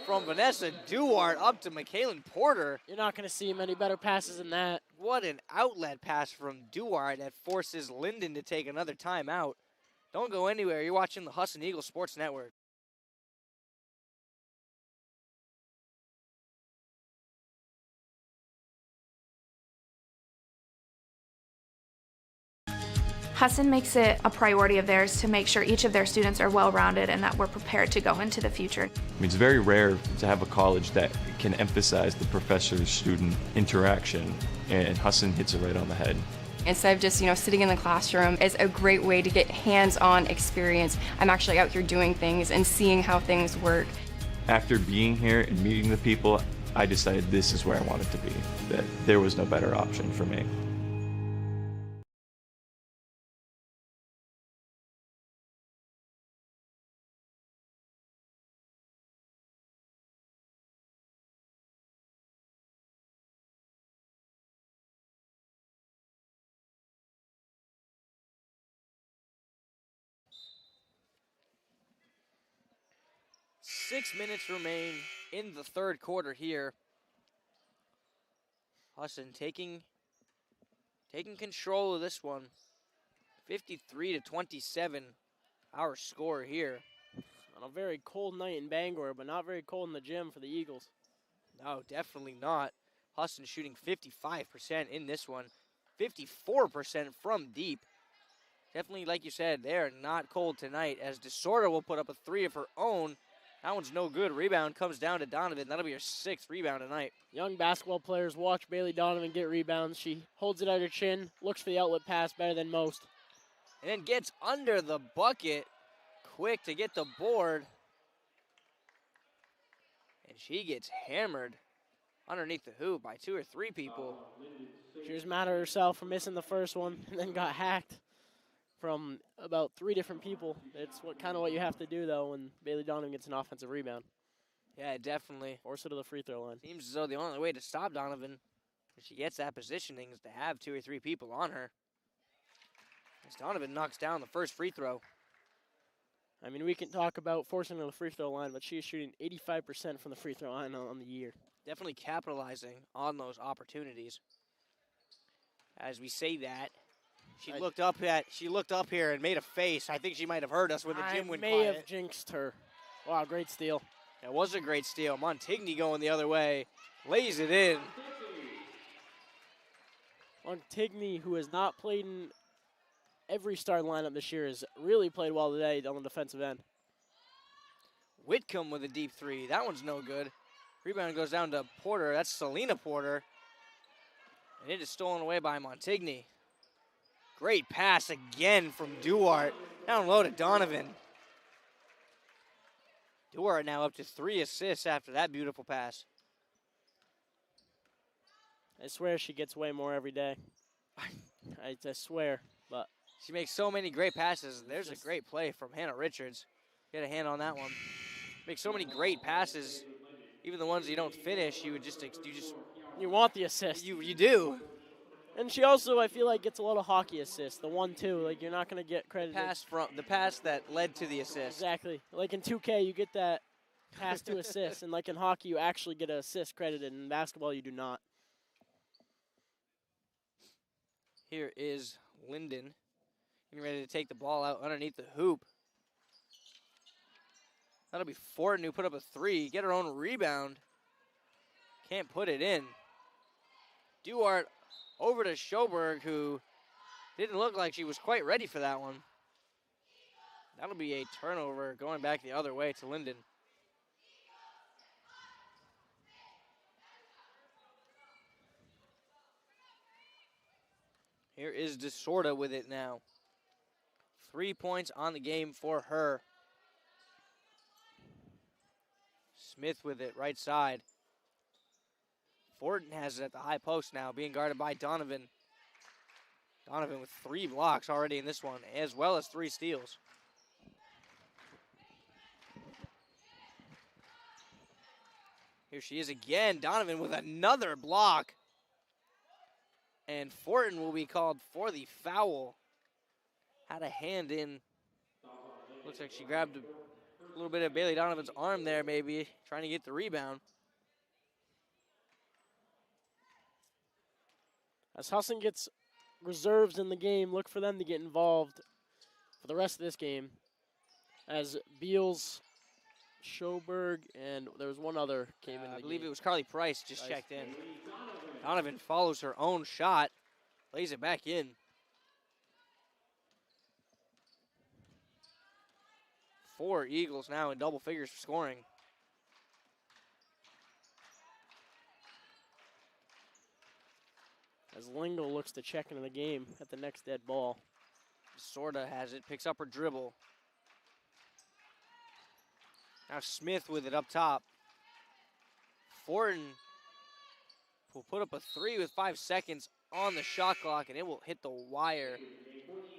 from Vanessa Duarte up to Michaelin Porter. You're not going to see many better passes than that. What an outlet pass from Duarte that forces Lyndon to take another timeout. Don't go anywhere. You're watching the Husson Eagles Sports Network. Husson makes it a priority of theirs to make sure each of their students are well-rounded and that we're prepared to go into the future. I mean, it's very rare to have a college that can emphasize the professor-student interaction, and Husson hits it right on the head. Instead of just, sitting in the classroom, it's a great way to get hands-on experience. I'm actually out here doing things and seeing how things work. After being here and meeting the people, I decided this is where I wanted to be, that there was no better option for me. Six minutes remain in the third quarter here. Husson taking control of this one. 53-27, our score here. On a very cold night in Bangor, but not very cold in the gym for the Eagles. No, definitely not. Husson shooting 55% in this one. 54% from deep. Definitely, like you said, they are not cold tonight, as DeSorda will put up a three of her own. That one's no good. Rebound comes down to Donovan. That'll be her sixth rebound tonight. Young basketball players watch Bailey Donovan get rebounds. She holds it at her chin, looks for the outlet pass better than most. And then gets under the bucket quick to get the board. And she gets hammered underneath the hoop by two or three people. She was mad at herself for missing the first one and then got hacked from about three different people. It's kind of what you have to do, though, when Bailey Donovan gets an offensive rebound. Yeah, definitely. Force her to the free throw line. Seems as though the only way to stop Donovan if she gets that positioning is to have two or three people on her. As Donovan knocks down the first free throw. I mean, we can talk about forcing her to the free throw line, but she is shooting 85% from the free throw line on the year. Definitely capitalizing on those opportunities. As we say that, She looked up here and made a face. I think she might have heard us when the gym went quiet. I may have jinxed her. Wow, great steal. It was a great steal. Montigny going the other way, lays it in. Montigny, who has not played in every starting lineup this year, has really played well today on the defensive end. Whitcomb with a deep three. That one's no good. Rebound goes down to Porter. That's Selena Porter. And it is stolen away by Montigny. Great pass again from Duarte. Down low to Donovan. Duarte now up to 3 assists after that beautiful pass. I swear she gets way more every day. I swear, but she makes so many great passes. There's a great play from Hannah Richards. Get a hand on that one. Makes so many great passes. Even the ones you don't finish, you want the assist. You do. And she also, I feel like, gets a lot of hockey assists. The 1-2, like you're not going to get credit. The pass that led to the assist. Exactly. Like in 2K, you get that pass to assist, and like in hockey, you actually get an assist credited. In basketball, you do not. Here is Lyndon getting ready to take the ball out underneath the hoop. That'll be Fortin who put up a three. Get her own rebound. Can't put it in. Duarte over to Schoberg, who didn't look like she was quite ready for that one. That'll be a turnover going back the other way to Lyndon. Here is DeSorda with it now. 3 points on the game for her. Smith with it, right side. Fortin has it at the high post now, being guarded by Donovan. Donovan with 3 blocks already in this one, as well as 3 steals. Here she is again. Donovan with another block. And Fortin will be called for the foul. Had a hand in. Looks like she grabbed a little bit of Bailey Donovan's arm there, maybe, trying to get the rebound. As Husson gets reserves in the game, look for them to get involved for the rest of this game. As Beals, Schoberg, and there was one other came in the game. I believe it was Carly Price just checked in. Donovan follows her own shot, lays it back in. 4 Eagles now in double figures for scoring. As Lingle looks to check into the game at the next dead ball. Sorta has it, picks up her dribble. Now Smith with it up top. Fortin will put up a 3 with 5 seconds on the shot clock, and it will hit the wire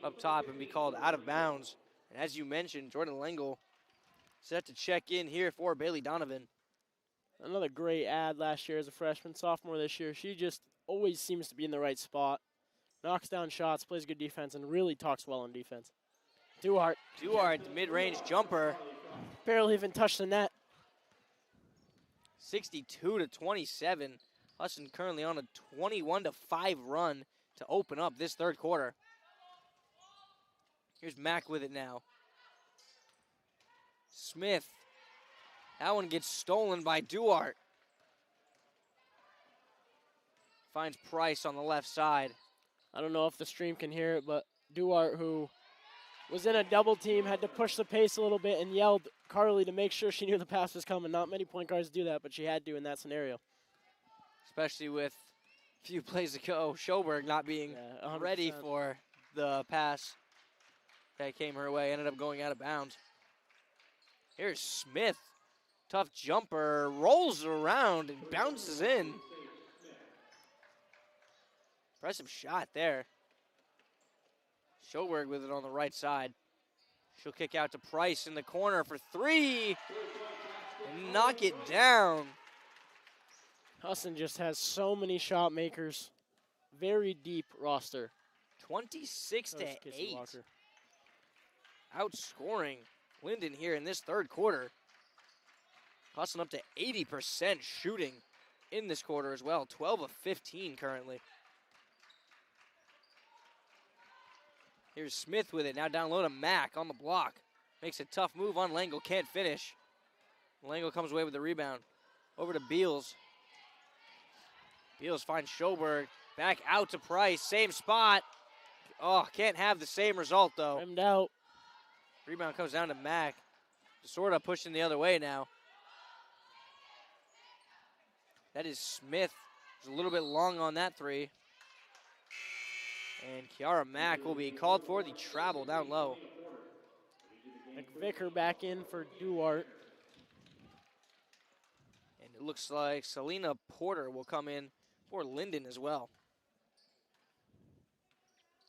up top and be called out of bounds. And as you mentioned, Jordan Lingle set to check in here for Bailey Donovan. Another great ad last year as a freshman, sophomore this year. She just always seems to be in the right spot. Knocks down shots, plays good defense, and really talks well on defense. Duhart. Duhart, the mid-range jumper. Barely even touched the net. 62-27. Husson currently on a 21-5 run to open up this third quarter. Here's Mack with it now. Smith. That one gets stolen by Duhart. Finds Price on the left side. I don't know if the stream can hear it, but Duhart, who was in a double team, had to push the pace a little bit and yelled Carly to make sure she knew the pass was coming. Not many point guards do that, but she had to in that scenario. Especially with a few plays ago, Schoberg not being ready for the pass that came her way. Ended up going out of bounds. Here's Smith. Tough jumper, rolls around and bounces in. Impressive shot there. Schoberg with it on the right side. She'll kick out to Price in the corner for 3. And knock it down. Husson just has so many shot makers. Very deep roster. 26-8. Outscoring Lyndon here in this third quarter. Husson up to 80% shooting in this quarter as well. 12 of 15 currently. Here's Smith with it. Now down low to Mack on the block. Makes a tough move on Langle. Can't finish. Langle comes away with the rebound. Over to Beals. Beals finds Schoberg. Back out to Price. Same spot. Oh, can't have the same result though. Rimmed out. Rebound comes down to Mack. Sort of pushing the other way now. That is Smith. He's a little bit long on that 3. And Kiara Mack will be called for the travel down low. McVicker back in for Duhart. And it looks like Selena Porter will come in for Lyndon as well.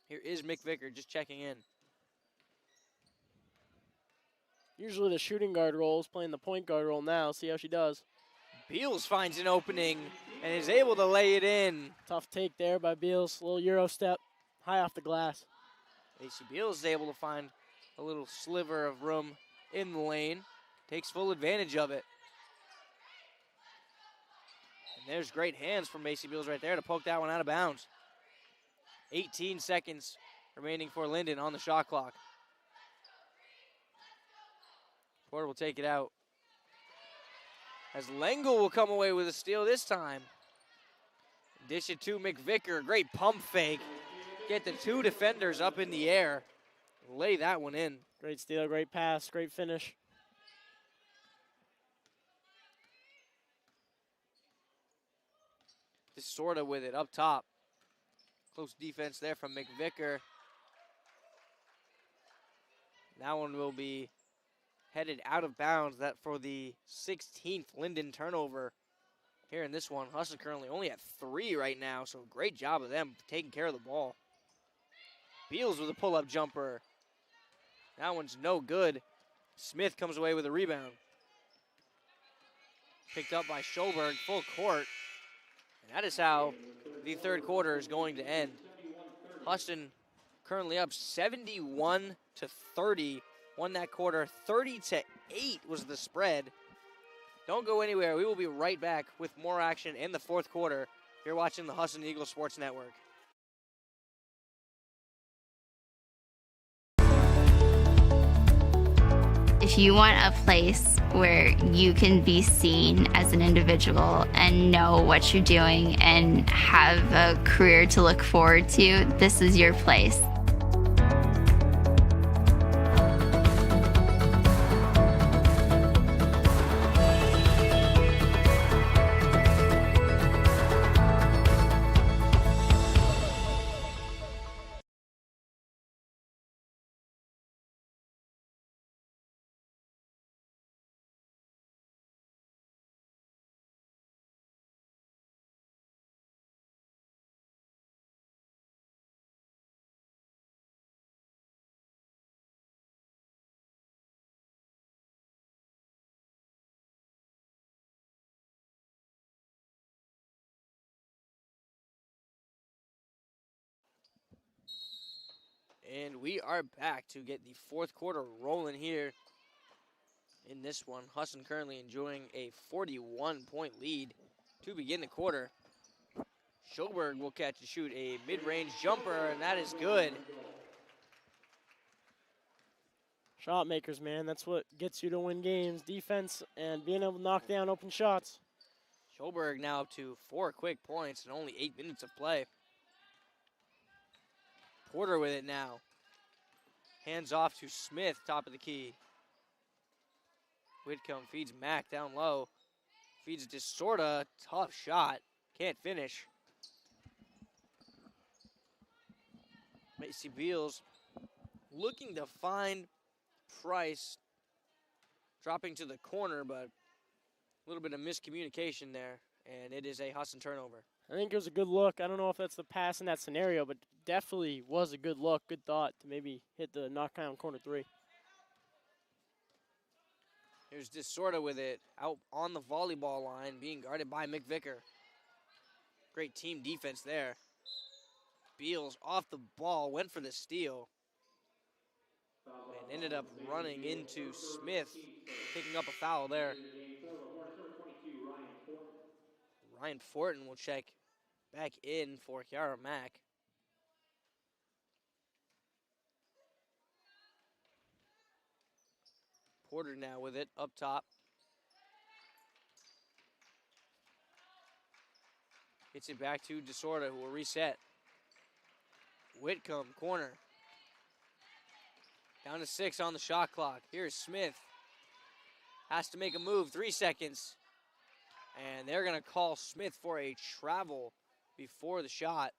Here is McVicker just checking in. Usually the shooting guard role is playing the point guard role now. See how she does. Beals finds an opening and is able to lay it in. Tough take there by Beals. A little Euro step. High off the glass. AC Beals is able to find a little sliver of room in the lane. Takes full advantage of it. And there's great hands from AC Beals right there to poke that one out of bounds. 18 seconds remaining for Lyndon on the shot clock. Porter will take it out. As Langle will come away with a steal this time. Dish it to McVicker. Great pump fake. Get the 2 defenders up in the air. Lay that one in. Great steal, great pass, great finish. Just sort of with it up top. Close defense there from McVicker. That one will be headed out of bounds. That for the 16th Lyndon turnover here in this one. Husson currently only at 3 right now, so great job of them taking care of the ball. Beals with a pull-up jumper. That one's no good. Smith comes away with a rebound. Picked up by Schoberg, full court. And that is how the third quarter is going to end. Husson currently up 71-30. Won that quarter. 30-8 was the spread. Don't go anywhere. We will be right back with more action in the fourth quarter. You're watching the Husson Eagles Sports Network. If you want a place where you can be seen as an individual and know what you're doing and have a career to look forward to, this is your place. And we are back to get the fourth quarter rolling here in this one. Husson currently enjoying a 41-point lead to begin the quarter. Schoberg will catch and shoot a mid-range jumper, and that is good. Shot makers, man. That's what gets you to win games. Defense and being able to knock down open shots. Schoberg now up to 4 quick points in only 8 minutes of play. Porter with it now. Hands off to Smith, top of the key. Whitcomb feeds Mack down low. Feeds Disorda, tough shot. Can't finish. Macy Beals looking to find Price. Dropping to the corner, but a little bit of miscommunication there. And it is a Husson turnover. I think it was a good look. I don't know if that's the pass in that scenario, but definitely was a good look, good thought to maybe hit the knockdown corner three. Here's Disorda with it out on the volleyball line, being guarded by McVicker. Great team defense there. Beals off the ball, went for the steal, and ended up running into Smith, picking up a foul there. Ryan Fortin will check back in for Kiara Mack. Porter now with it up top. Gets it back to Disorda, who will reset. Whitcomb, corner. Down to 6 on the shot clock. Here's Smith. Has to make a move, 3 seconds. And they're going to call Smith for a travel before the shot.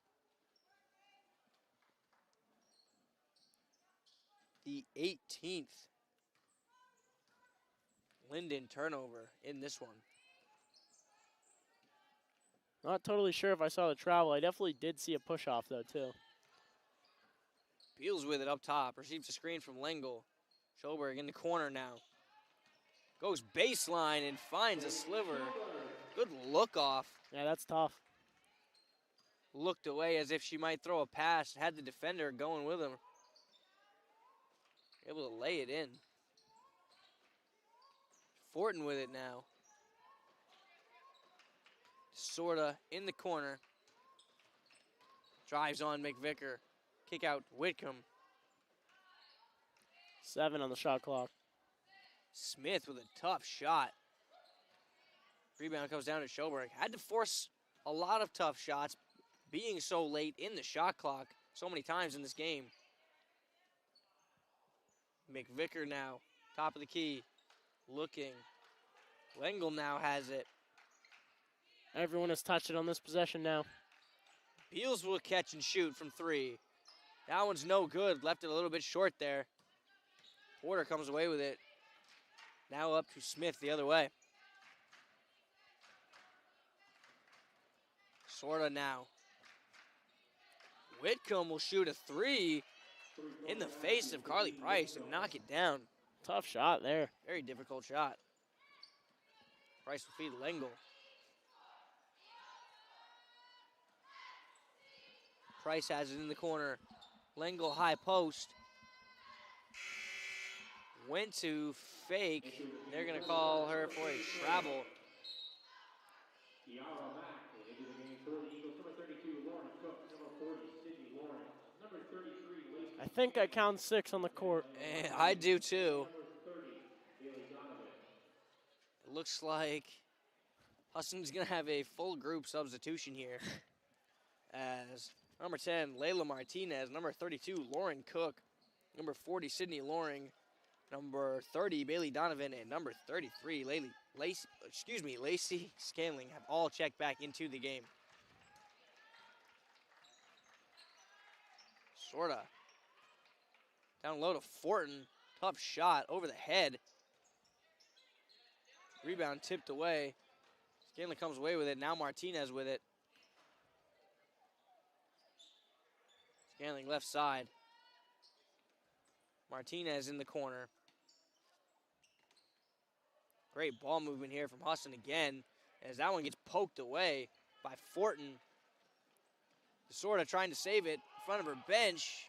The 18th Lyndon turnover in this one. Not totally sure if I saw the travel. I definitely did see a push-off, though, too. Beals with it up top. Receives a screen from Lengel. Schoberg in the corner now. Goes baseline and finds a sliver. Good look off. Yeah, that's tough. Looked away as if she might throw a pass. Had the defender going with him. Able to lay it in. Fortin with it now. Sorta in the corner. Drives on McVicker. Kick out Whitcomb. 7 on the shot clock. Smith with a tough shot. Rebound comes down to Schoberg. Had to force a lot of tough shots, being so late in the shot clock so many times in this game. McVicker now, top of the key, looking. Lengel now has it. Everyone has touched it on this possession now. Beals will catch and shoot from 3. That one's no good. Left it a little bit short there. Porter comes away with it. Now up to Smith the other way. Sorta now. Whitcomb will shoot a 3 in the face of Carly Price and knock it down. Tough shot there. Very difficult shot. Price will feed Lengel. Price has it in the corner. Lengel high post. Went to fake. They're going to call her for a travel. I think I count 6 on the court. I do too. It looks like Husson's going to have a full group substitution here. As number 10, Layla Martinez. Number 32, Lauren Cook. Number 40, Sydney Loring. Number 30, Bailey Donovan. And number 33, Lacey Scanling have all checked back into the game. Sorta. Down low to Fortin. Tough shot over the head. Rebound tipped away. Scanlon comes away with it. Now Martinez with it. Scanlon left side. Martinez in the corner. Great ball movement here from Husson again, as that one gets poked away by Fortin. Sorta trying to save it in front of her bench.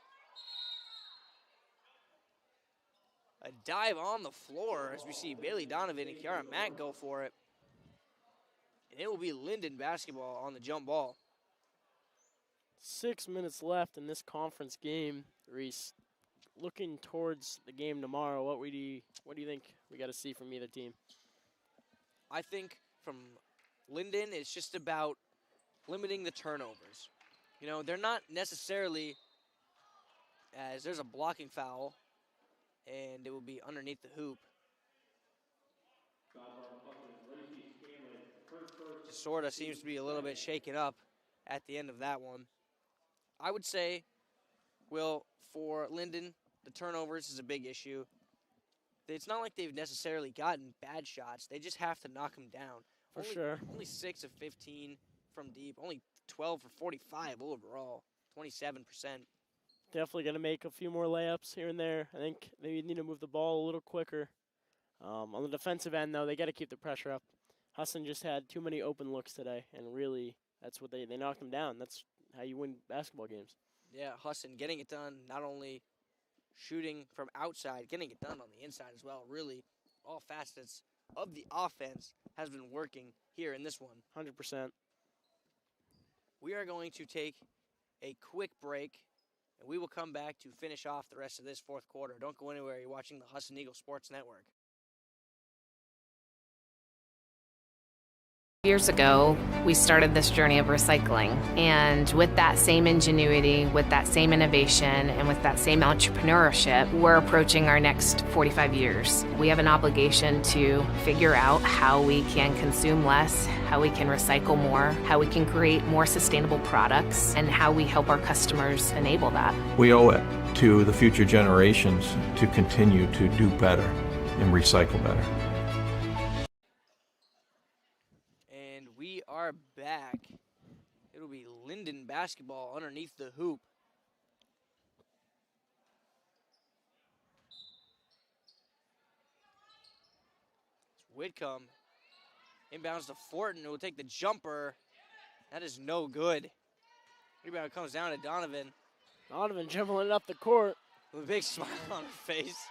A dive on the floor as we see Bailey Donovan and Kiara Mack go for it. And it will be Lyndon basketball on the jump ball. 6 minutes left in this conference game, Reese. Looking towards the game tomorrow, what do you think we got to see from either team? I think from Lyndon, it's just about limiting the turnovers. You know, they're not necessarily, as there's a blocking foul, and it will be underneath the hoop. Just sort of seems to be a little bit shaken up at the end of that one. I would say, Will, for Lyndon, the turnovers is a big issue. It's not like they've necessarily gotten bad shots. They just have to knock them down. For sure. Only 6 of 15 from deep. Only 12 for 45 overall. 27%. Definitely going to make a few more layups here and there. I think they need to move the ball a little quicker. On the defensive end, though, they got to keep the pressure up. Husson just had too many open looks today, and really, that's what they knocked them down. That's how you win basketball games. Yeah, Husson getting it done, not only shooting from outside, getting it done on the inside as well. Really, all facets of the offense has been working here in this one. 100%. We are going to take a quick break, and we will come back to finish off the rest of this fourth quarter. Don't go anywhere. You're watching the Husson Eagles Sports Network. Years ago, we started this journey of recycling, and with that same ingenuity, with that same innovation, and with that same entrepreneurship, we're approaching our next 45 years. We have an obligation to figure out how we can consume less, how we can recycle more, how we can create more sustainable products, and how we help our customers enable that. We owe it to the future generations to continue to do better and recycle better. Are back. It'll be Lyndon basketball underneath the hoop. It's Whitcomb. Inbounds to Fortin, who will take the jumper. That is no good. Rebound comes down to Donovan. Donovan dribbling up the court. With a big smile on her face.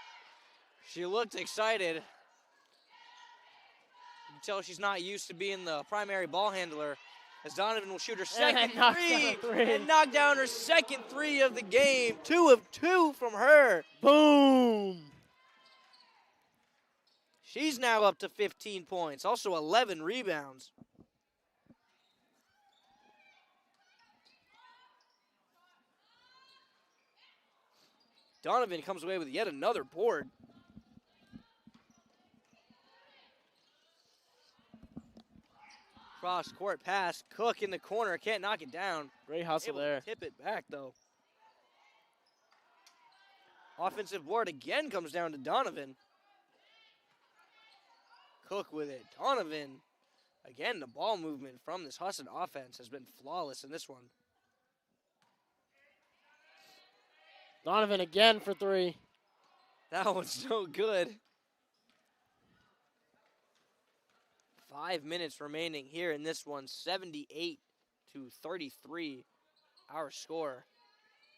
She looked excited. You can tell she's not used to being the primary ball handler, as Donovan will shoot her second three and knock down her second three of the game. 2 of 2 from her. Boom! She's now up to 15 points, also 11 rebounds. Donovan comes away with yet another board. Cross-court pass. Cook in the corner. Can't knock it down. Great hustle there. Tip it back, though. Offensive board again comes down to Donovan. Cook with it. Donovan. Again, the ball movement from this Husson offense has been flawless in this one. Donovan again for 3. That one's so good. 5 minutes remaining here in this one. 78-33, our score.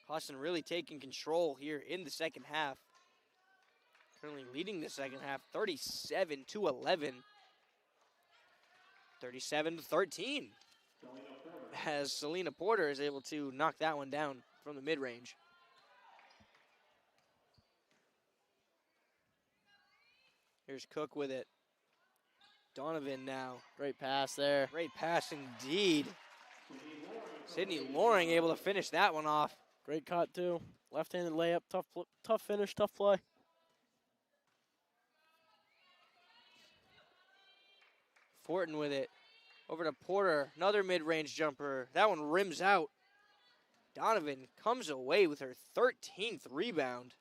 Husson really taking control here in the second half. Currently leading the second half, 37-11. 37-13. As Selena Porter is able to knock that one down from the mid-range. Here's Cook with it. Donovan now. Great pass there. Great pass indeed. Sydney Loring able to finish that one off. Great cut too. Left-handed layup. Tough finish, tough play. Fortin with it. Over to Porter. Another mid-range jumper. That one rims out. Donovan comes away with her 13th rebound.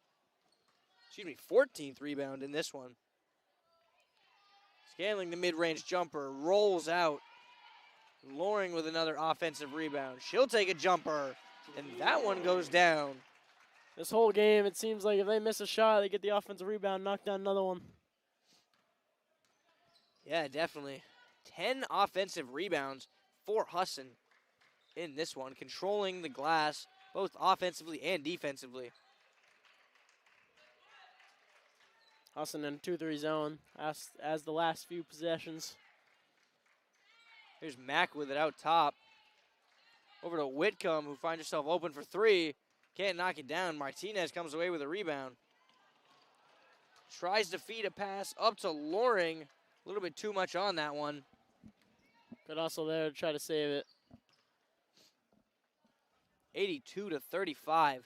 14th rebound in this one. Scaling the mid-range jumper, rolls out. Loring with another offensive rebound. She'll take a jumper, and that one goes down. This whole game, it seems like if they miss a shot, they get the offensive rebound, knock down another one. Yeah, definitely. 10 offensive rebounds for Husson in this one, controlling the glass both offensively and defensively. Husson in a 2-3 zone as the last few possessions. Here's Mack with it out top. Over to Whitcomb, who finds herself open for three. Can't knock it down. Martinez comes away with a rebound. Tries to feed a pass up to Loring. A little bit too much on that one. Good hustle there to try to save it. 82-35.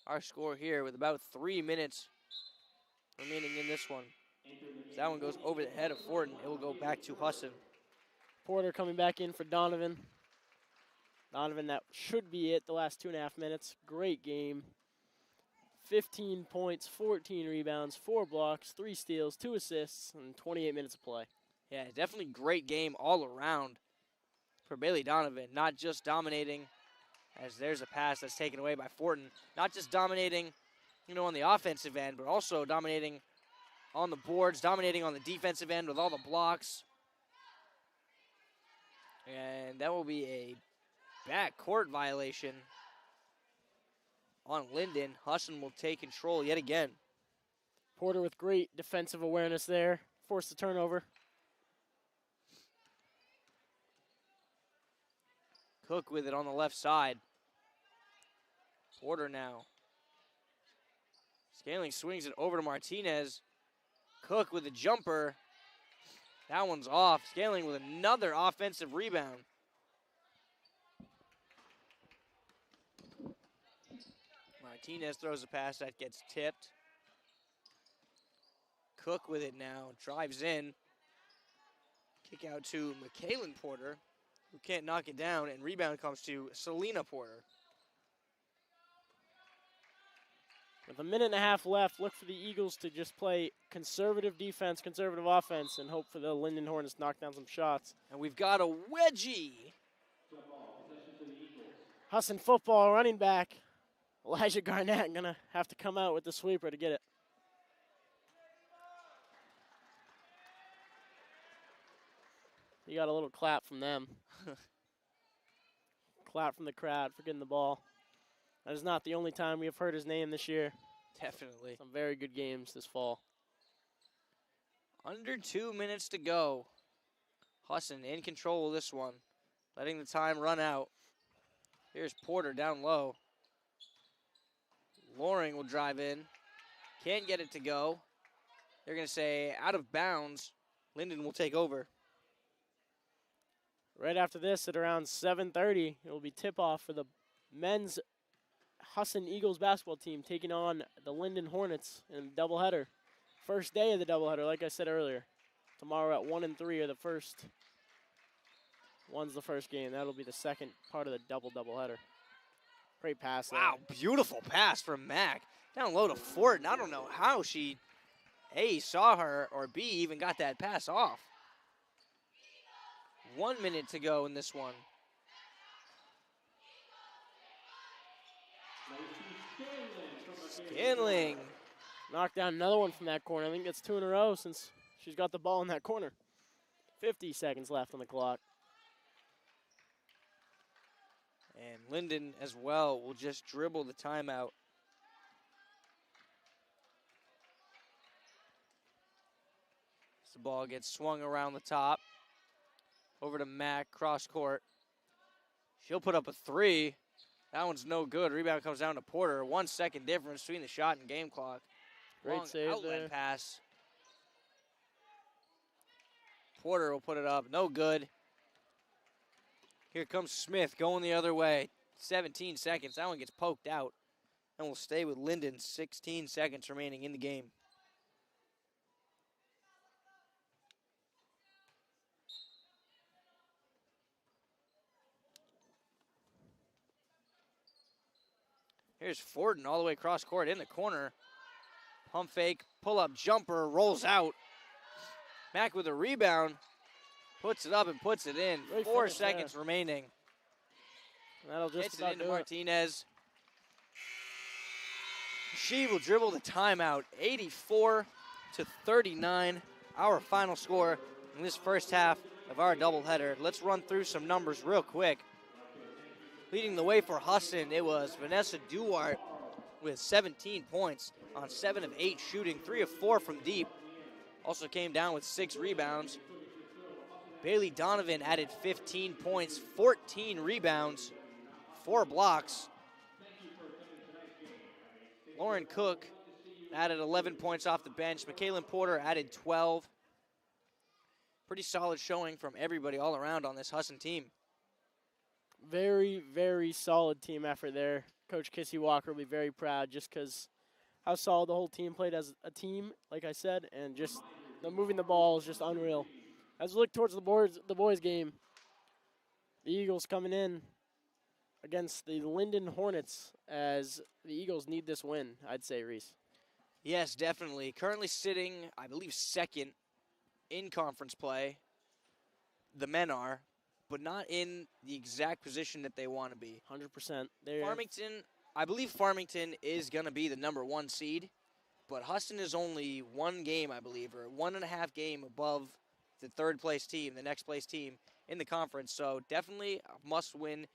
Our score here with about 3 minutes remaining in this one. As that one goes over the head of Fortin. It will go back to Husson. Porter coming back in for Donovan. Donovan, that should be it the last 2.5 minutes. Great game. 15 points, 14 rebounds, 4 blocks, 3 steals, 2 assists, and 28 minutes of play. Yeah, definitely great game all around for Bailey Donovan. Not just dominating, as there's a pass that's taken away by Fortin. Not just dominating, on the offensive end, but also dominating on the boards, dominating on the defensive end with all the blocks. And that will be a backcourt violation on Lyndon. Husson will take control yet again. Porter with great defensive awareness there. Forced the turnover. Cook with it on the left side. Porter now. Scaling swings it over to Martinez. Cook with a jumper. That one's off. Scaling with another offensive rebound. Martinez throws a pass that gets tipped. Cook with it now. Drives in. Kick out to McKaylin Porter, who can't knock it down, and rebound comes to Selena Porter. With a minute and a half left, look for the Eagles to just play conservative defense, conservative offense, and hope for the Lyndon Hornets to knock down some shots. And we've got a wedgie. Husson football, running back. Elijah Garnett going to have to come out with the sweeper to get it. You got a little clap from them. Clap from the crowd for getting the ball. That is not the only time we have heard his name this year. Definitely. Some very good games this fall. Under 2 minutes to go. Husson in control of this one. Letting the time run out. Here's Porter down low. Loring will drive in. Can't get it to go. They're going to say out of bounds. Lyndon will take over. Right after this, at around 7:30, it will be tip-off for the men's Husson Eagles basketball team taking on the Lyndon Hornets in a doubleheader. First day of the doubleheader, like I said earlier. Tomorrow at 1 and 3 are the first. One's the first game. That'll be the second part of the doubleheader. Great pass there. Wow, beautiful pass from Mack. Down low to Fortin. I don't know how she, A, saw her, or B, even got that pass off. 1 minute to go in this one. Scanling. Knocked down another one from that corner. I think that's 2 in a row since she's got the ball in that corner. 50 seconds left on the clock. And Lyndon as well will just dribble the timeout. As the ball gets swung around the top. Over to Mack, cross court. She'll put up a 3. That one's no good. Rebound comes down to Porter. 1 second difference between the shot and game clock. Great Long save outlet there. pass. Porter will put it up. No good. Here comes Smith going the other way. 17 seconds. That one gets poked out. And we'll stay with Lyndon. 16 seconds remaining in the game. Here's Fortin all the way across court in the corner. Pump fake, pull-up jumper, rolls out. Mack with a rebound. Puts it up and puts it in. Great 4 finish seconds there. remaining. That'll just Hits it about into do it. Martinez. She will dribble the timeout. 84-39. Our final score in this first half of our doubleheader. Let's run through some numbers real quick. Leading the way for Husson, it was Vanessa Duarte with 17 points on 7 of 8 shooting, 3 of 4 from deep. Also came down with 6 rebounds. Bailey Donovan added 15 points, 14 rebounds, 4 blocks. Lauren Cook added 11 points off the bench. McKaylin Porter added 12. Pretty solid showing from everybody all around on this Husson team. Very, very solid team effort there. Coach Kissy Walker will be very proud just because how solid the whole team played as a team, like I said, and just moving the ball is just unreal. As we look towards the boys game, the Eagles coming in against the Lyndon Hornets as the Eagles need this win, I'd say, Reese. Yes, definitely. Currently sitting, I believe, second in conference play. The men are, but not in the exact position that they want to be. 100%. Farmington, I believe Farmington is going to be the number 1 seed, but Husson is only 1 game, I believe, or 1.5 game above the third place team, the next place team in the conference. So definitely a must win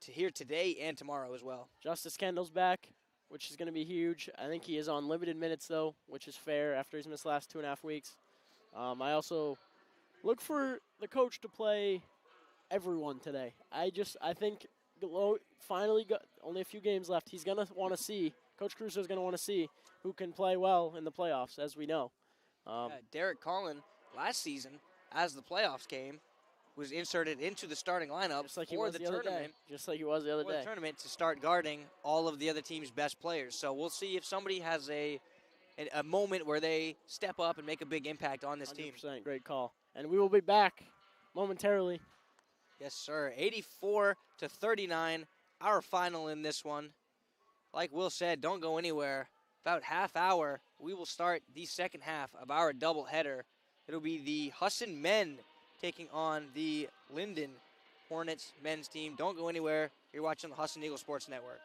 to here today and tomorrow as well. Justice Kendall's back, which is going to be huge. I think he is on limited minutes, though, which is fair after he's missed the last 2.5 weeks. I also look for the coach to play everyone today. I think finally got only a few games left. He's going to want to see, Coach Crusoe is going to want to see who can play well in the playoffs, as we know. Derek Collin, last season, as the playoffs came, was inserted into the starting lineup for the tournament. Just like he was the other day. The tournament to start guarding all of the other team's best players. So we'll see if somebody has a moment where they step up and make a big impact on this 100%, team. Great call. And we will be back momentarily. Yes, sir. 84-39, our final in this one. Like Will said, don't go anywhere. About half hour, we will start the second half of our doubleheader. It'll be the Husson men taking on the Lyndon Hornets men's team. Don't go anywhere. You're watching the Husson Eagles Sports Network.